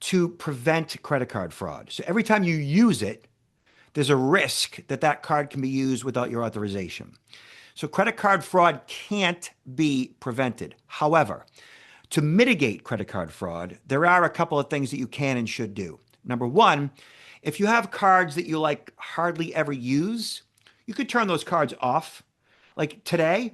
to prevent credit card fraud. So every time you use it, there's a risk that that card can be used without your authorization. So credit card fraud can't be prevented. However, to mitigate credit card fraud, there are a couple of things that you can and should do. Number one, if you have cards that you like hardly ever use, you could turn those cards off. Like today,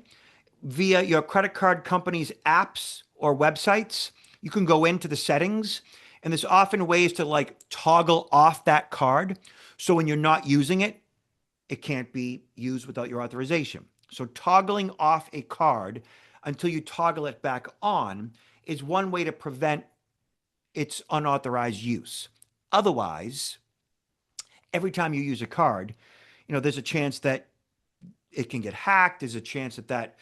via your credit card company's apps or websites, you can go into the settings, and there's often ways to like toggle off that card. So when you're not using it, it can't be used without your authorization. So toggling off a card until you toggle it back on is one way to prevent its unauthorized use. Otherwise, every time you use a card, there's a chance that it can get hacked. There's a chance that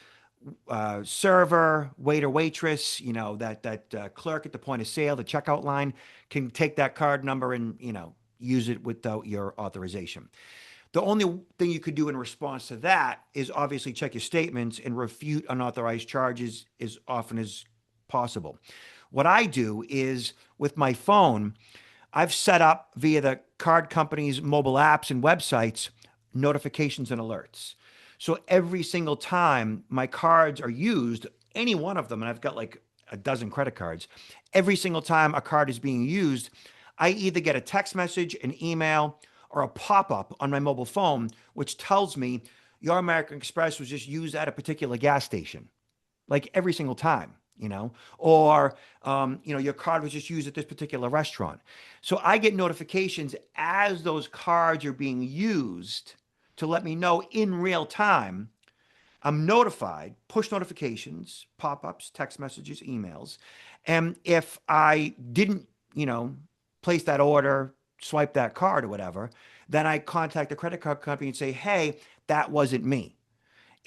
server, waiter, waitress, that clerk at the point of sale, the checkout line, can take that card number and use it without your authorization. The only thing you could do in response to that is obviously check your statements and refute unauthorized charges as often as possible. What I do is with my phone, I've set up via the card company's mobile apps and websites notifications and alerts. So every single time my cards are used, any one of them, and I've got like a dozen credit cards, every single time a card is being used, I either get a text message, an email, or a pop up on my mobile phone, which tells me your American Express was just used at a particular gas station, like every single time, or, your card was just used at this particular restaurant. So I get notifications as those cards are being used to let me know in real time. I'm notified, push notifications, pop ups, text messages, emails. And if I didn't, place that order, swipe that card or whatever, then I contact the credit card company and say, hey, that wasn't me.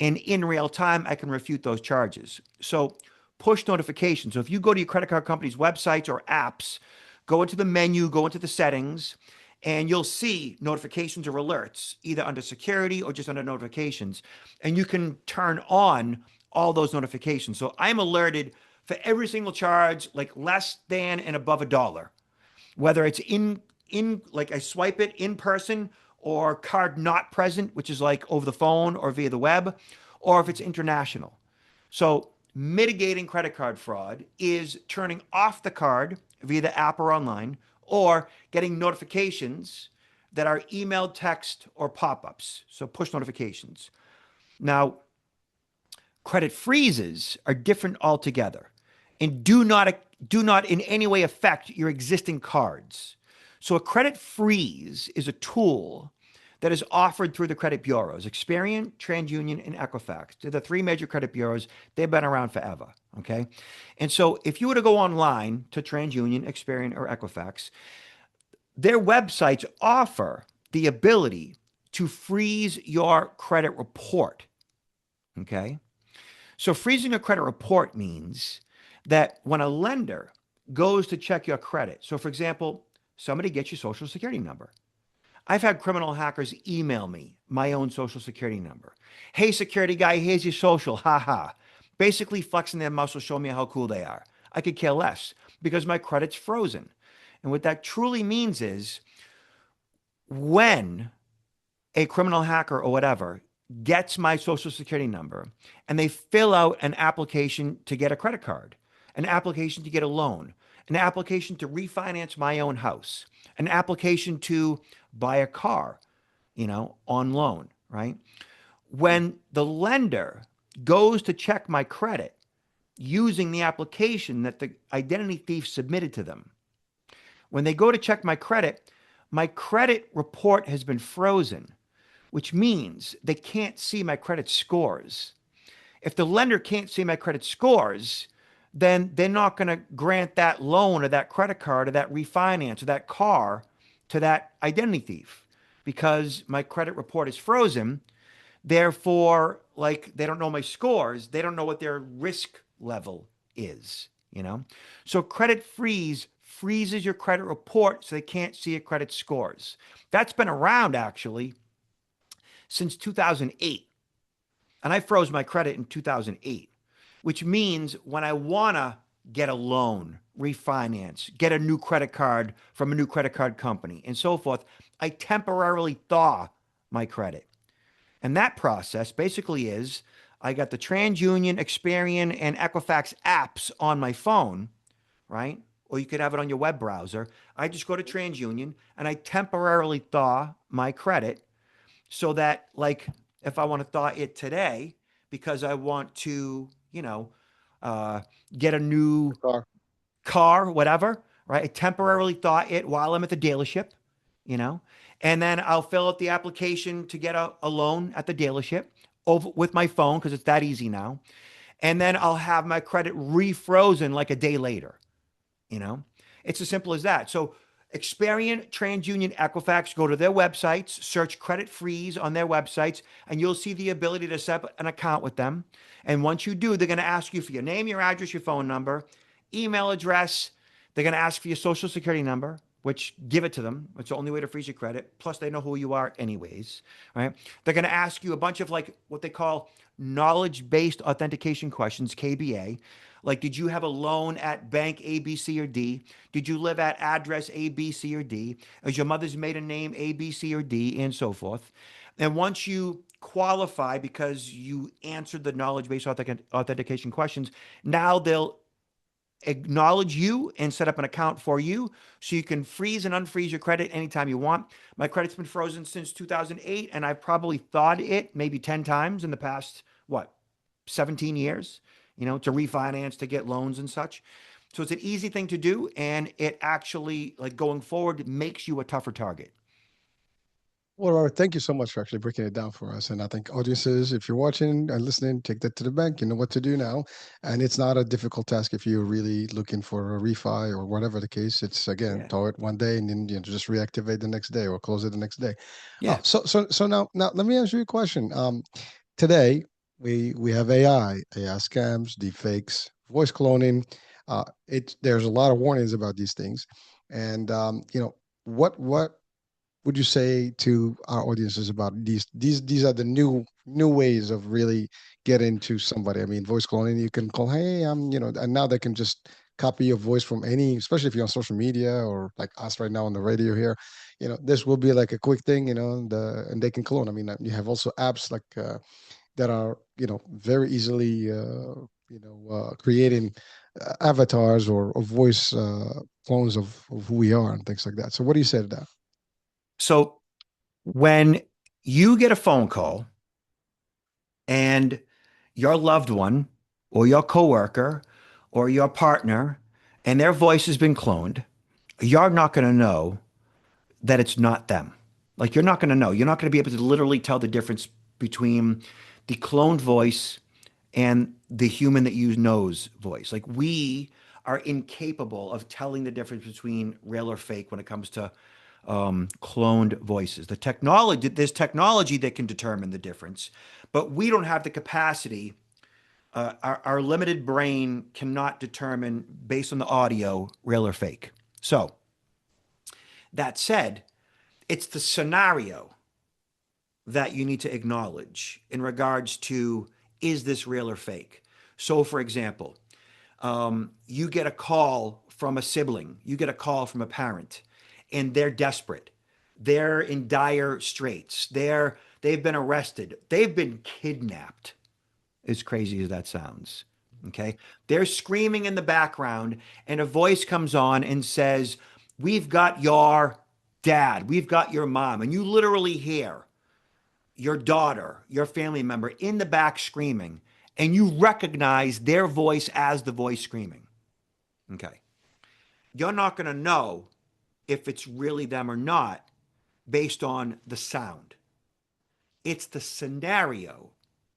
And in real time, I can refute those charges. So push notifications. So if you go to your credit card company's websites or apps, go into the menu, go into the settings, and you'll see notifications or alerts, either under security or just under notifications. And you can turn on all those notifications. So I'm alerted for every single charge, like less than and above $1, whether it's in like I swipe it in person or card not present, which is like over the phone or via the web, or if it's international. So mitigating credit card fraud is turning off the card via the app or online, or getting notifications that are emailed, text, or pop-ups. So push notifications. Now, credit freezes are different altogether and do not in any way affect your existing cards. So a credit freeze is a tool that is offered through the credit bureaus, Experian, TransUnion, and Equifax. They're the three major credit bureaus. They've been around forever, okay? And so if you were to go online to TransUnion, Experian, or Equifax, their websites offer the ability to freeze your credit report, okay? So freezing a credit report means that when a lender goes to check your credit, so for example, somebody gets your social security number. I've had criminal hackers email me my own social security number. Hey, security guy, here's your social. Ha ha. Basically flexing their muscle, showing me how cool they are. I could care less because my credit's frozen. And what that truly means is when a criminal hacker or whatever gets my social security number and they fill out an application to get a credit card, an application to get a loan, an application to refinance my own house, an application to buy a car, on loan, right? When the lender goes to check my credit using the application that the identity thief submitted to them, when they go to check my credit report has been frozen, which means they can't see my credit scores. If the lender can't see my credit scores, then they're not going to grant that loan or that credit card or that refinance or that car to that identity thief because my credit report is frozen. Therefore, like they don't know my scores. They don't know what their risk level is, So credit freezes your credit report so they can't see your credit scores. That's been around actually since 2008. And I froze my credit in 2008, which means when I want to get a loan, refinance, get a new credit card from a new credit card company, and so forth, I temporarily thaw my credit. And that process basically is I got the TransUnion, Experian, and Equifax apps on my phone, right? Or you could have it on your web browser. I just go to TransUnion and I temporarily thaw my credit so that, like, if I want to thaw it today because I want to, get a new car, whatever, right? I temporarily thaw it while I'm at the dealership, and then I'll fill out the application to get a loan at the dealership over with my phone because it's that easy now. And then I'll have my credit refrozen like a day later, It's as simple as that. So Experian, TransUnion, Equifax, go to their websites, search credit freeze on their websites, and you'll see the ability to set up an account with them. And once you do, they're going to ask you for your name, your address, your phone number, email address. They're going to ask for your social security number, which give it to them. It's the only way to freeze your credit. Plus, they know who you are anyways, right? They're going to ask you a bunch of like what they call knowledge-based authentication questions, KBA. Like, did you have a loan at bank A, B, C, or D? Did you live at address A, B, C, or D? Is your mother's maiden name A, B, C, or D, and so forth? And once you qualify because you answered the knowledge-based authentication questions, now they'll acknowledge you and set up an account for you so you can freeze and unfreeze your credit anytime you want. My credit's been frozen since 2008, and I've probably thought it maybe 10 times in the past, what, 17 years, to refinance, to get loans and such. So it's an easy thing to do, and it actually, like going forward, makes you a tougher target. Well, Robert, thank you so much for actually breaking it down for us. And I think audiences, if you're watching and listening, take that to the bank. You know what to do now. And it's not a difficult task if you're really looking for a refi or whatever the case. It's again, Yeah. tow it one day and then just reactivate the next day or close it the next day. Yeah. So now let me ask you a question. Today we have AI scams, deepfakes, voice cloning. There's a lot of warnings about these things, and what would you say to our audiences about these are the new ways of really getting to somebody? I mean, voice cloning, you can call, hey, and now they can just copy your voice from any, especially if you're on social media or like us right now on the radio here. This will be like a quick thing, and they can clone. I mean, you have also apps like that are, very easily, creating avatars or voice clones of who we are and things like that. So what do you say to that? So when you get a phone call and your loved one or your coworker or your partner and their voice has been cloned, you're not going to know that it's not them. Like you're not going to know. You're not going to be able to literally tell the difference between the cloned voice and the human that you know's voice. Like we are incapable of telling the difference between real or fake when it comes to cloned voices. There's technology that can determine the difference, but we don't have the capacity. Our limited brain cannot determine based on the audio real or fake. So that said, it's the scenario that you need to acknowledge in regards to is this real or fake? So, for example, you get a call from a sibling, you get a call from a parent, and they're desperate. They're in dire straits. They've been arrested. They've been kidnapped. As crazy as that sounds. Okay. They're screaming in the background, and a voice comes on and says, we've got your dad, we've got your mom. And you literally hear your daughter, your family member in the back screaming, and you recognize their voice as the voice screaming. Okay. You're not going to know if it's really them or not based on the sound. It's the scenario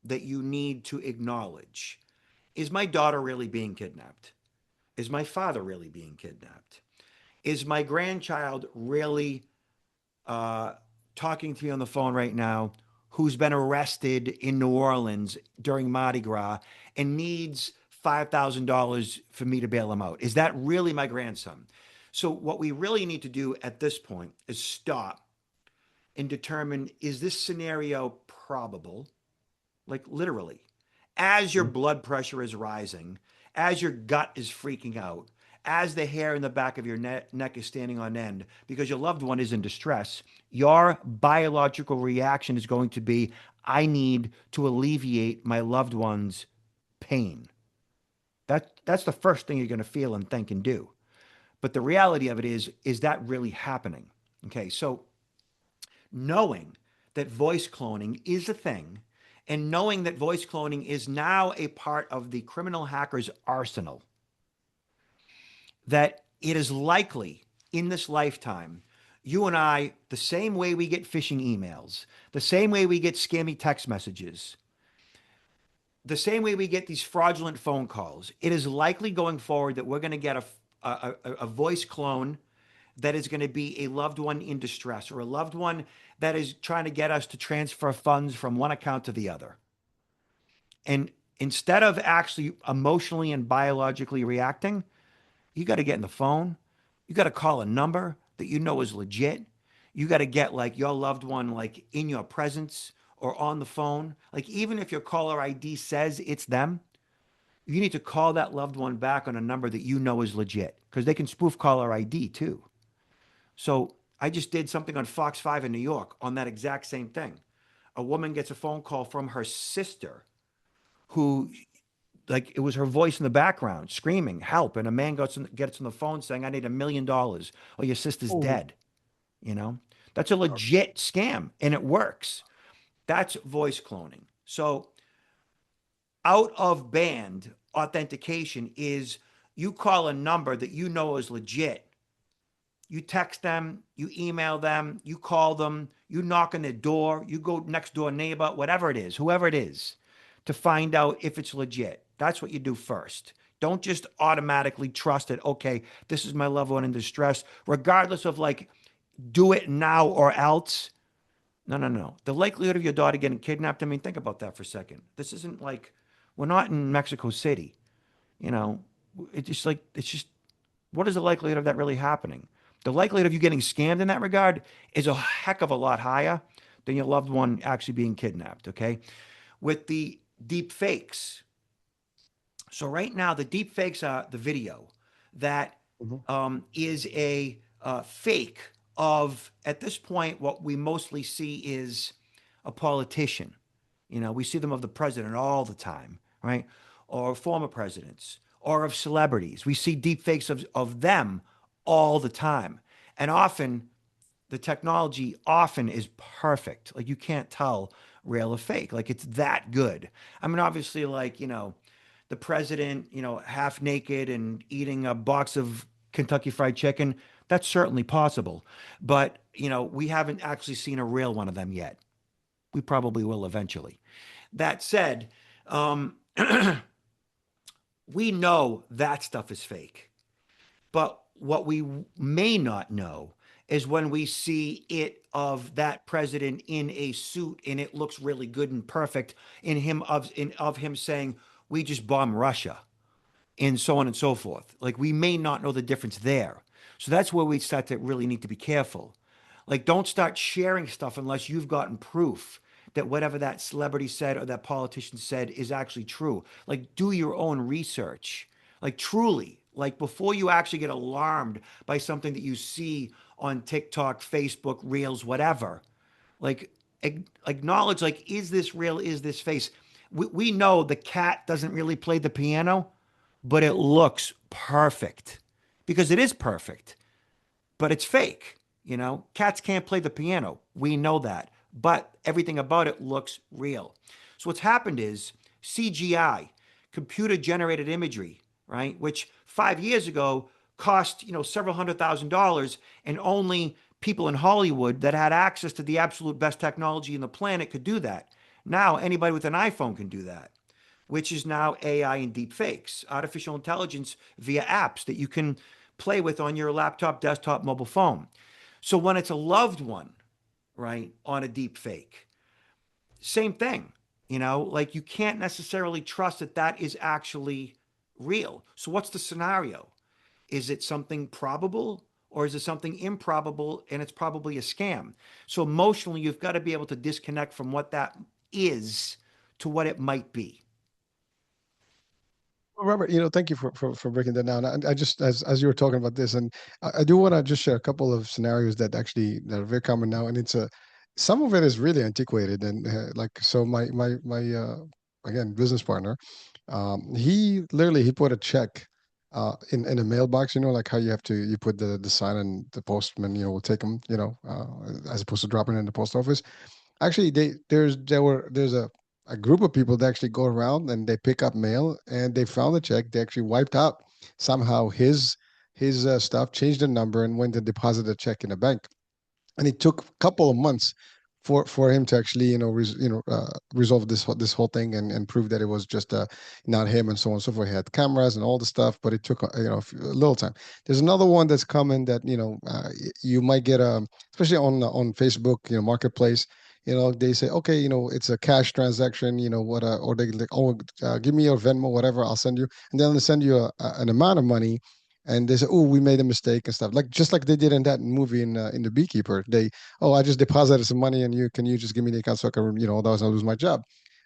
that you need to acknowledge. Is my daughter really being kidnapped? Is my father really being kidnapped? Is my grandchild really uh, talking to me on the phone right now who's been arrested in New Orleans during Mardi Gras and needs $5,000 for me to bail him out? Is that really my grandson? So, what we really need to do at this point is stop and determine is this scenario probable? Like literally, as your Mhm. blood pressure is rising, as your gut is freaking out, as the hair in the back of your neck is standing on end because your loved one is in distress, your biological reaction is going to be, I need to alleviate my loved one's pain. That's the first thing you're going to feel and think and do. But the reality of it is that really happening? Okay, so knowing that voice cloning is a thing and knowing that voice cloning is now a part of the criminal hacker's arsenal, that it is likely in this lifetime, you and I, the same way we get phishing emails, the same way we get scammy text messages, the same way we get these fraudulent phone calls, it is likely going forward that we're going to get a voice clone that is going to be a loved one in distress or a loved one that is trying to get us to transfer funds from one account to the other. And instead of actually emotionally and biologically reacting, you got to get in the phone. You got to call a number. that you know is legit, you got to get like your loved one like in your presence or on the phone. Like even if your caller ID says it's them, you need to call that loved one back on a number that you know is legit because they can spoof caller ID too. So I just did something on Fox 5 in New York on that exact same thing. A woman gets a phone call from her sister who, like, it was her voice in the background screaming, help. And a man gets on the phone saying, I need $1 million or your sister's Oh, dead. You know, that's a legit scam and it works. That's voice cloning. So out of band authentication is you call a number that you know is legit. You text them, you email them, you call them, you knock on their door, you go next door neighbor, whatever it is, whoever it is, to find out if it's legit. That's what you do first. Don't just automatically trust it. Okay, this is my loved one in distress, regardless of like, do it now or else. No, no, no. The likelihood of your daughter getting kidnapped, I mean, think about that for a second. This isn't like, we're not in Mexico City, you know. It's just like, it's just, what is the likelihood of that really happening? The likelihood of you getting scammed in that regard is a heck of a lot higher than your loved one actually being kidnapped, okay? With the deep fakes. So right now, the deep fakes are the video that mhm. is a fake of, at this point, what we mostly see is a politician. You know, we see them of the president all the time, right? Or former presidents, or of celebrities. We see deep fakes of them all the time. And often, the technology often is perfect. Like you can't tell real or fake. Like it's that good. I mean, obviously, like, you know, the president, you know, half naked and eating a box of Kentucky Fried Chicken, that's certainly possible. But, you know, we haven't actually seen a real one of them yet. We probably will eventually. That said, um, we know that stuff is fake. But what we may not know is when we see it of that president in a suit and it looks really good and perfect of him saying, we just bombed Russia and so on and so forth. Like we may not know the difference there. So that's where we start to really need to be careful. Like don't start sharing stuff unless you've gotten proof that whatever that celebrity said or that politician said is actually true. Like do your own research. Like truly, like before you actually get alarmed by something that you see on TikTok, Facebook, Reels, whatever. Like acknowledge like is this real? Is this face? We know the cat doesn't really play the piano, but it looks perfect because it is perfect, but it's fake. You know, cats can't play the piano. We know that, but everything about it looks real. So what's happened is CGI, computer generated imagery, right? Which 5 years ago cost, you know, several $100,000 and only people in Hollywood that had access to the absolute best technology in the planet could do that. Now anybody with an iPhone can do that, which is now AI and deep fakes, artificial intelligence via apps that you can play with on your laptop, desktop, mobile phone. So when it's a loved one, right, on a deep fake, same thing, you know, like you can't necessarily trust that that is actually real. So what's the scenario? Is it something probable or is it something improbable and it's probably a scam? So emotionally, you've got to be able to disconnect from what that is to what it might be. Well, Robert, thank you for breaking that down. I just as you were talking about this, and I do want to just share a couple of scenarios that are very common now, and it's a some of it is really antiquated, and like so my again business partner, he literally he put a check in a mailbox, like how you put the sign and the postman, will take them, as opposed to dropping it in the post office. Actually, there's a group of people that actually go around and they pick up mail and they found the check. They actually wiped out somehow his stuff, changed the number, and went and deposited a check in a bank. And it took a couple of months for him to actually resolve this whole thing and prove that it was just not him and so on and so forth. He had cameras and all the stuff, but it took a little time. There's another one that's coming that you might get especially on Facebook, marketplace. They say, okay, it's a cash transaction, what, or they like, oh, give me your Venmo, whatever, I'll send you, and then they send you an amount of money, and they say, "Oh, we made a mistake" and stuff. Like just like they did in that movie in the Beekeeper. They, "Oh, I just deposited some money, and you just give me the account so I can, otherwise I'll lose my job."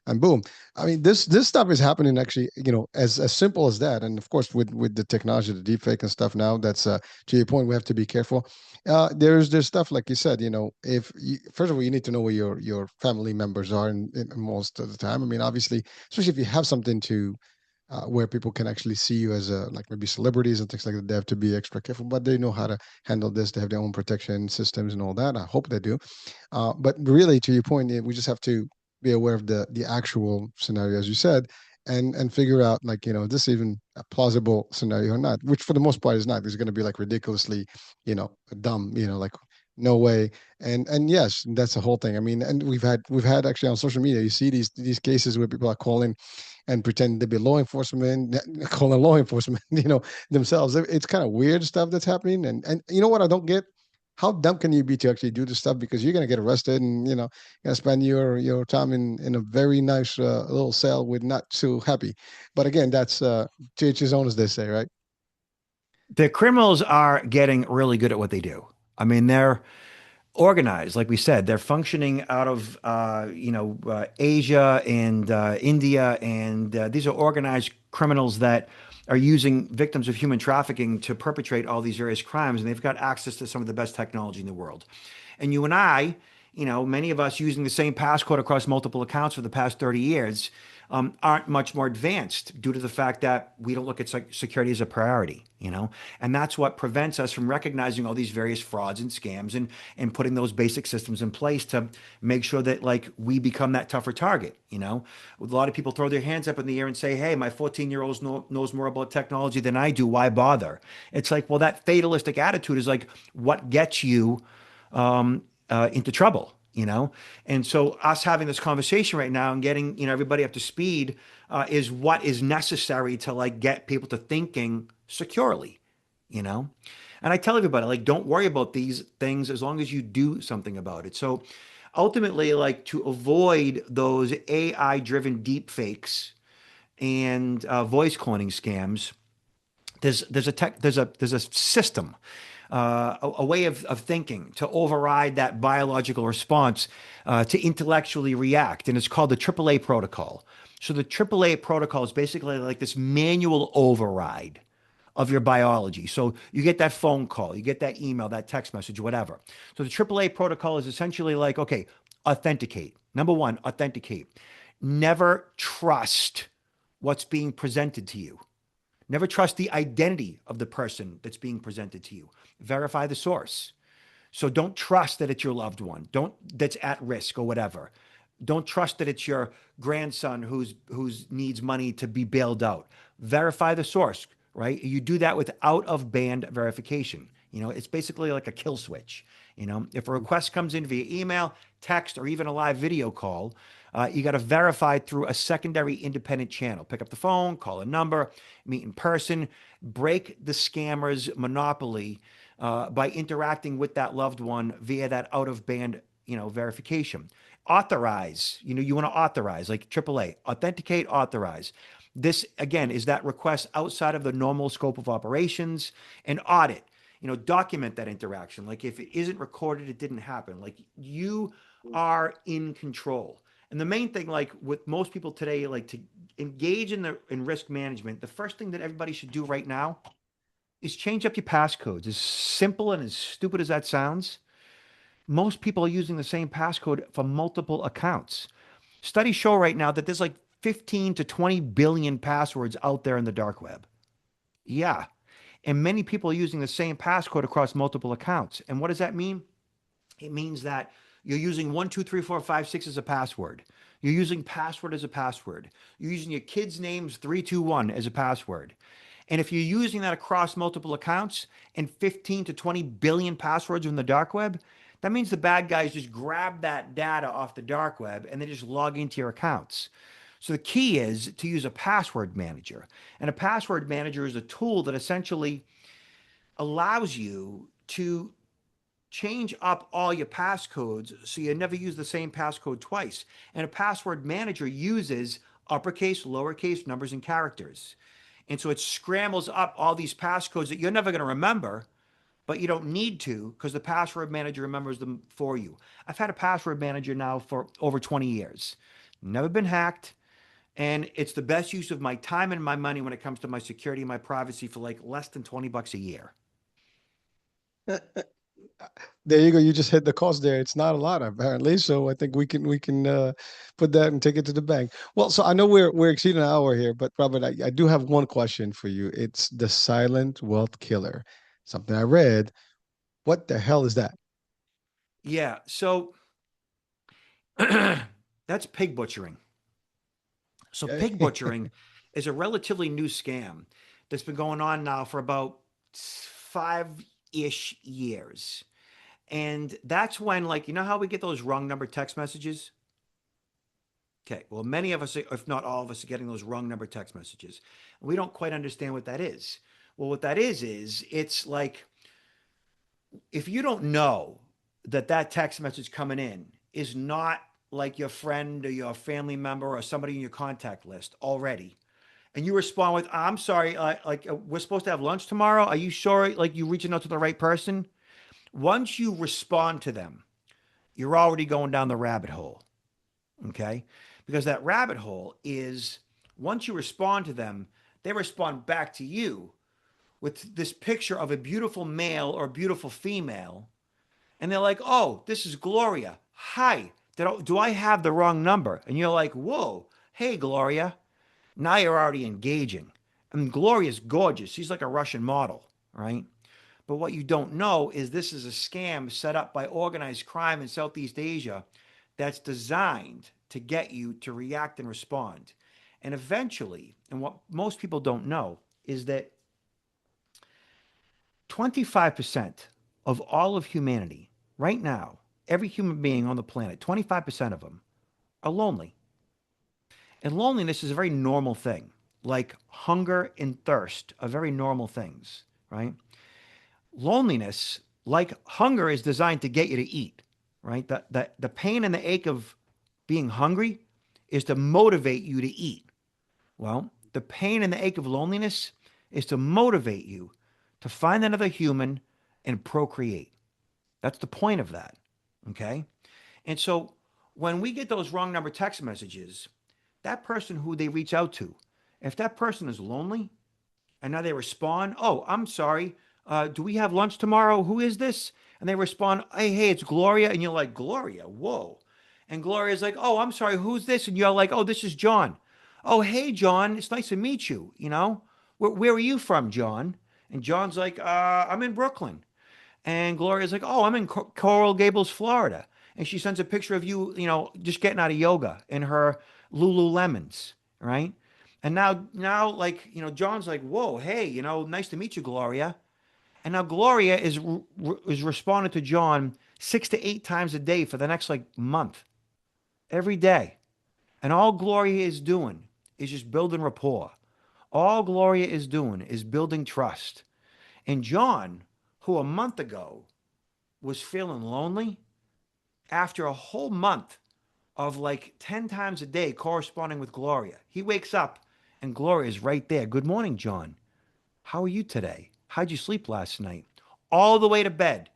And boom. I mean, this stuff is happening actually, as simple as that. And of course, with the technology, the deepfake and stuff now, that's to your point, we have to be careful. There's stuff like you said, if you, first of all, you need to know where your family members are in most of the time. I mean, obviously, especially if you have something to where people can actually see you as a like maybe celebrities and things like that. They have to be extra careful, but they know how to handle this. They have their own protection systems and all that. I hope they do. But really, to your point, we just have to be aware of the actual scenario, as you said, and figure out like is this even a plausible scenario or not? Which for the most part is not. It's going to be like ridiculously, dumb. Like no way. And yes, that's the whole thing. I mean, and we've had actually on social media, you see these cases where people are calling and pretend to be law enforcement, calling law enforcement, themselves. It's kind of weird stuff that's happening. And you know what I don't get? How dumb can you be to actually do this stuff? Because you're gonna get arrested, and you're gonna spend your time in a very nice little cell with not too happy. But again, that's to each his own, as they say, right? The criminals are getting really good at what they do. I mean, they're organized, like we said. They're functioning out of Asia and India, and these are organized criminals that are using victims of human trafficking to perpetrate all these various crimes, and they've got access to some of the best technology in the world. And you and I, many of us using the same passcode across multiple accounts for the past 30 years, aren't much more advanced due to the fact that we don't look at security as a priority. And that's what prevents us from recognizing all these various frauds and scams and putting those basic systems in place to make sure that like we become that tougher target. A lot of people throw their hands up in the air and say, hey, my 14-year-old knows more about technology than I do. Why bother? It's like, well, that fatalistic attitude is like what gets you into trouble. And so us having this conversation right now and getting everybody up to speed is what is necessary to like get people to thinking securely. And I tell everybody like don't worry about these things as long as you do something about it. So ultimately, like to avoid those AI driven deep fakes and voice cloning scams, there's a system, a way of thinking to override that biological response, to intellectually react, and it's called the AAA protocol. So the AAA protocol is basically like this manual override of your biology. So you get that phone call, you get that email, that text message, whatever. So the AAA protocol is essentially like, okay, authenticate. Number one, authenticate. Never trust what's being presented to you. Never trust the identity of the person that's being presented to you. Verify the source. So don't trust that it's your loved one. Don't that's at risk or whatever. Don't trust that it's your grandson who's needs money to be bailed out. Verify the source, right? You do that with out of band verification. It's basically like a kill switch. If a request comes in via email, text, or even a live video call, you got to verify through a secondary independent channel. Pick up the phone, call a number, meet in person, break the scammer's monopoly by interacting with that loved one via that out of band, verification. Authorize, you want to authorize like AAA, authenticate, authorize. This again is that request outside of the normal scope of operations. And audit, document that interaction. Like if it isn't recorded, it didn't happen. Like you are in control. And the main thing, like with most people today, like to engage in risk management, the first thing that everybody should do right now is change up your passcodes. As simple and as stupid as that sounds, most people are using the same passcode for multiple accounts. Studies show right now that there's like 15 to 20 billion passwords out there in the dark web. Yeah. And many people are using the same passcode across multiple accounts. And what does that mean? It means that you're using 1 2 3 4 5 6 as a password. You're using password as a password. You're using your kids' names 321 as a password. And if you're using that across multiple accounts and 15 to 20 billion passwords in the dark web, that means the bad guys just grab that data off the dark web and they just log into your accounts. So the key is to use a password manager. And a password manager is a tool that essentially allows you to change up all your passcodes so you never use the same passcode twice. And a password manager uses uppercase, lowercase, numbers, and characters. And so it scrambles up all these passcodes that you're never going to remember, but you don't need to because the password manager remembers them for you. I've had a password manager now for over 20 years. Never been hacked. And it's the best use of my time and my money when it comes to my security and my privacy for like less than $20 a year. There you go. You just hit the cost there. It's not a lot apparently, so I think we can put that and take it to the bank. Well, so I know we're exceeding an hour here, but Robert, I do have one question for you. It's the silent wealth killer. Something I read. What the hell is that? Yeah. So that's pig butchering. So pig Okay. butchering is a relatively new scam that's been going on now for about 5-ish years. And that's when, like, you know how we get those wrong number text messages? Okay, well, many of us, if not all of us, are getting those wrong number text messages. We don't quite understand what that is. Well, what that is it's like if you don't know that that text message coming in is not like your friend or your family member or somebody in your contact list already, and you respond with, "I'm sorry, we're supposed to have lunch tomorrow. Are you sure? Like you reaching out to the right person?" Once you respond to them, you're already going down the rabbit hole. Okay, because that rabbit hole is once you respond to them, they respond back to you with this picture of a beautiful male or beautiful female, and they're like, "Oh, this is Gloria. Hi, do I have the wrong number?" And you're like, "Whoa, hey, Gloria." Now you're already engaging. I mean, Gloria's gorgeous. She's like a Russian model, right? But what you don't know is this is a scam set up by organized crime in Southeast Asia that's designed to get you to react and respond. And eventually, and what most people don't know is that 25% of all of humanity right now, every human being on the planet, 25% of them are lonely. And loneliness is a very normal thing. Like hunger and thirst are very normal things, right? Loneliness, like hunger, is designed to get you to eat, right? The pain and the ache of being hungry is to motivate you to eat. Well, the pain and the ache of loneliness is to motivate you to find another human and procreate. That's the point of that. Okay. And so when we get those wrong number text messages, that person who they reach out to, if that person is lonely and now they respond, "Oh, I'm sorry. Do we have lunch tomorrow? Who is this?" And they respond, hey, it's Gloria. And you're like, "Gloria, whoa." And Gloria's like, "Oh, I'm sorry. Who's this?" And you're like, "Oh, this is John." "Oh, hey, John. It's nice to meet you. You know, where are you from, John?" And John's like, "I'm in Brooklyn." And Gloria's like, "Oh, I'm in Coral Gables, Florida." And she sends a picture of you, just getting out of yoga in her Lululemons, right? And now, like, John's like, "Whoa, hey, nice to meet you, Gloria." And now Gloria is responding to John 6 to 8 times a day for the next like month, every day. And all Gloria is doing is just building rapport. All Gloria is doing is building trust. And John, who a month ago was feeling lonely, after a whole month of like 10 times a day corresponding with Gloria, he wakes up and Gloria is right there. "Good morning, John. How are you today? How'd you sleep last night?" All the way to bed.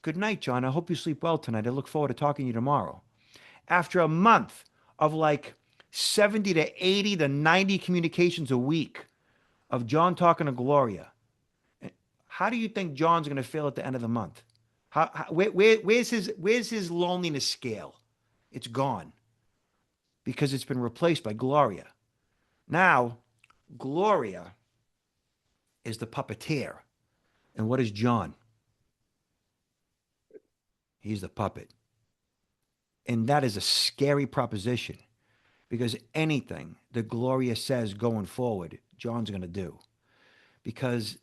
"Good night, John. I hope you sleep well tonight. I look forward to talking to you tomorrow." After a month of like 70 to 80 to 90 communications a week of John talking to Gloria, how do you think John's going to feel at the end of the month? Where's his loneliness scale? It's gone because it's been replaced by Gloria. Now, Gloria is the puppeteer. And what is John? He's the puppet. And that is a scary proposition because anything that Gloria says going forward, John's going to do. Because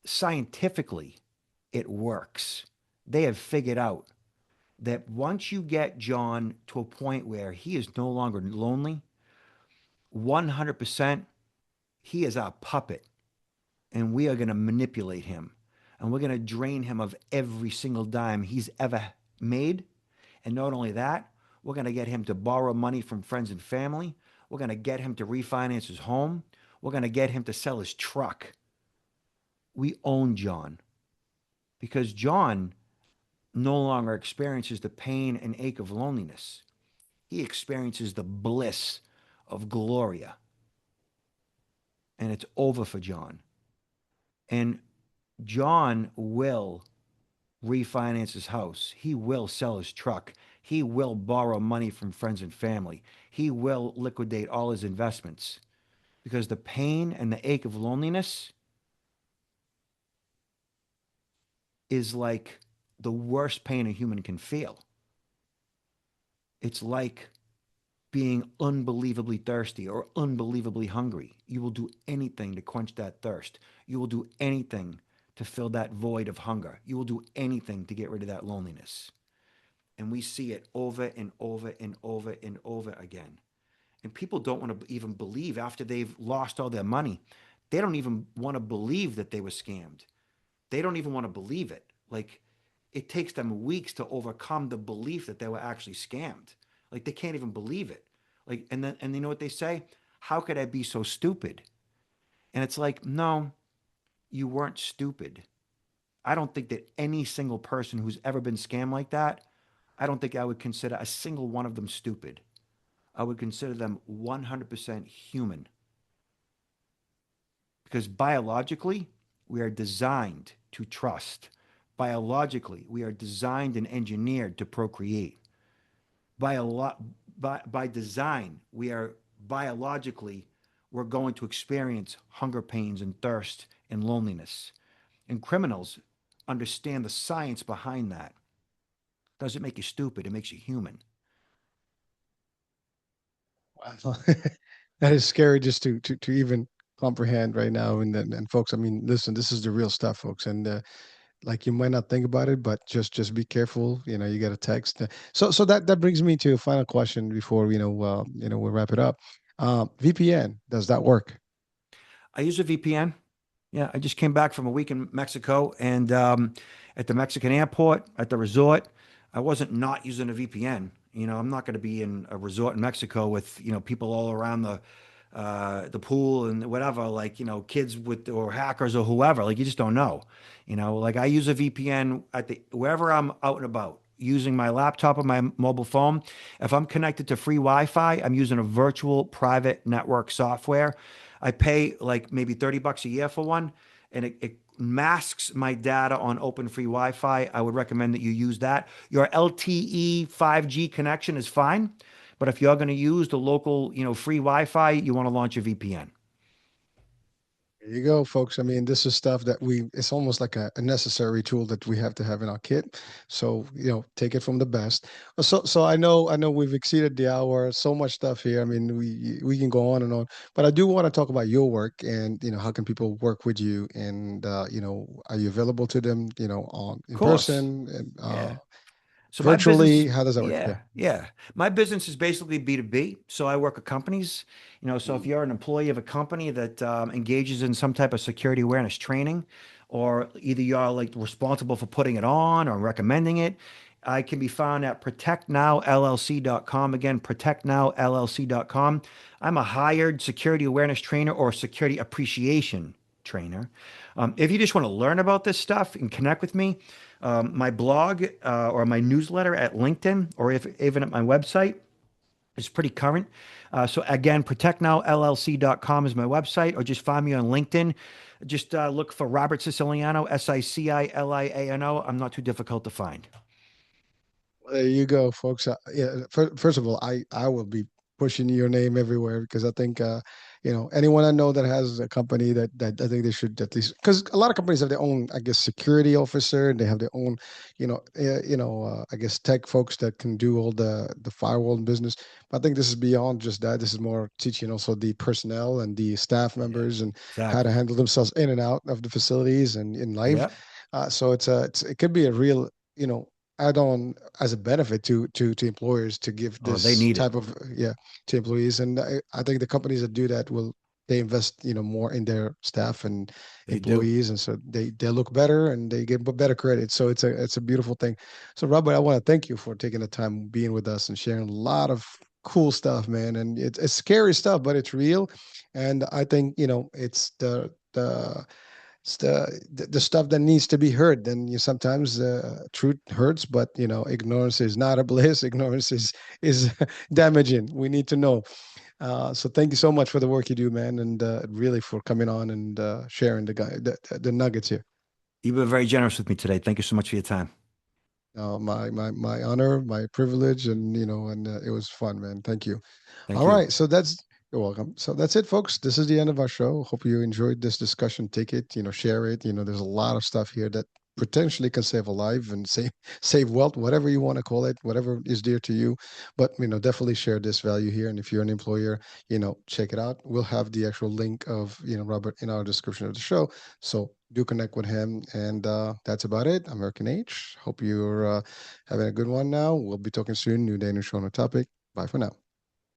scientifically, it works. They have figured out that once you get John to a point where he is no longer lonely, 100%, he is our puppet. And we are going to manipulate him. And we're going to drain him of every single dime he's ever made. And not only that, we're going to get him to borrow money from friends and family. We're going to get him to refinance his home. We're going to get him to sell his truck. We own John because John no longer experiences the pain and ache of loneliness. He experiences the bliss of Gloria, and it's over for John. And John will refinance his house. He will sell his truck. He will borrow money from friends and family. He will liquidate all his investments because the pain and the ache of loneliness is like the worst pain a human can feel. It's like being unbelievably thirsty or unbelievably hungry. You will do anything to quench that thirst. You will do anything to fill that void of hunger. You will do anything to get rid of that loneliness. And we see it over and over and over and over again. And people don't want to even believe after they've lost all their money. They don't even want to believe that they were scammed. They don't even want to believe it. Like it takes them weeks to overcome the belief that they were actually scammed. Like they can't even believe it. Like and you know what they say? How could I be so stupid? And it's like, no, you weren't stupid. I don't think that any single person who's ever been scammed like that, I don't think I would consider a single one of them stupid. I would consider them 100% human because biologically, we are designed to trust. Biologically, we are designed and engineered to procreate. By a lot by design, we are biologically we're going to experience hunger pains and thirst and loneliness. And criminals understand the science behind that. Doesn't make you stupid, it makes you human. Wow. That is scary just to even comprehend right now. And folks, I mean, listen, this is the real stuff, folks. And like you might not think about it, but just be careful. You know, you got a text. So that brings me to a final question before we wrap it up. VPN, does that work? I use a VPN. Yeah, I just came back from a week in Mexico, and at the Mexican airport, at the resort, I wasn't not using a VPN. I'm not going to be in a resort in Mexico with people all around the pool and whatever, like kids with or hackers or whoever. Like you just don't know. Like I use a VPN at the wherever I'm out and about. Using my laptop or my mobile phone. If I'm connected to free Wi-Fi, I'm using a virtual private network software. I pay like maybe $30 a year for one, and it masks my data on open free Wi-Fi. I would recommend that you use that. Your LTE 5G connection is fine, but if you're going to use the local, free Wi-Fi, you want to launch a VPN. There you go, folks. I mean, this is stuff that it's almost like a necessary tool that we have to have in our kit. So, take it from the best. So I know we've exceeded the hour, so much stuff here. I mean, we can go on and on, but I do want to talk about your work and, how can people work with you and, are you available to them, on Of in course. person and, Yeah. So my business virtually? is, How does that work? Yeah. yeah, yeah. My business is basically B2B. So I work with companies. So if Mm. you're an employee of a company that engages in some type of security awareness training, or either you're like responsible for putting it on or recommending it, I can be found at protectnowllc.com. Again, protectnowllc.com. I'm a hired security awareness trainer or security appreciation trainer. If you just want to learn about this stuff and connect with me, my blog or my newsletter at LinkedIn or if even at my website is pretty current. So again, protectnowllc.com is my website, or just find me on LinkedIn. Just look for Robert Siciliano, Siciliano. I'm not too difficult to find. There you go, folks. Yeah, first of all, I will be pushing your name everywhere because I think anyone I know that has a company that I think they should at least because a lot of companies have their own, I guess, security officer and they have their own, I guess tech folks that can do all the firewall business. But I think this is beyond just that. This is more teaching also the personnel and the staff Yeah, members and how to exactly. handle themselves in and out of the facilities and in life. Yep. So it could be a real add on as a benefit to employers to give Oh, they this need it. type of to employees and I think the companies that do that will they invest more in their staff and They do. employees and so they look better and they get better credit so it's a beautiful thing. So Robert, I want to thank you for taking the time being with us and sharing a lot of cool stuff, man. And it's scary stuff, but it's real. And I think, it's the stuff that needs to be heard. Then you sometimes truth hurts, but ignorance is not a bliss. Ignorance is damaging. We need to know. So thank you so much for the work you do, man, and really for coming on and sharing the nuggets here. You've been very generous with me today. Thank you so much for your time. My honor, my privilege, and it was fun, man. Thank you. Thank All you. right, so you're welcome. So that's it, folks. This is the end of our show. Hope you enjoyed this discussion. Take it, share it. There's a lot of stuff here that potentially can save a life and save wealth, whatever you want to call it, whatever is dear to you. But definitely share this value here. And if you're an employer, check it out. We'll have the actual link of Robert in our description of the show. So do connect with him. And that's about it. American H. Hope you're having a good one now. We'll be talking soon. New day, new show, new topic. Bye for now.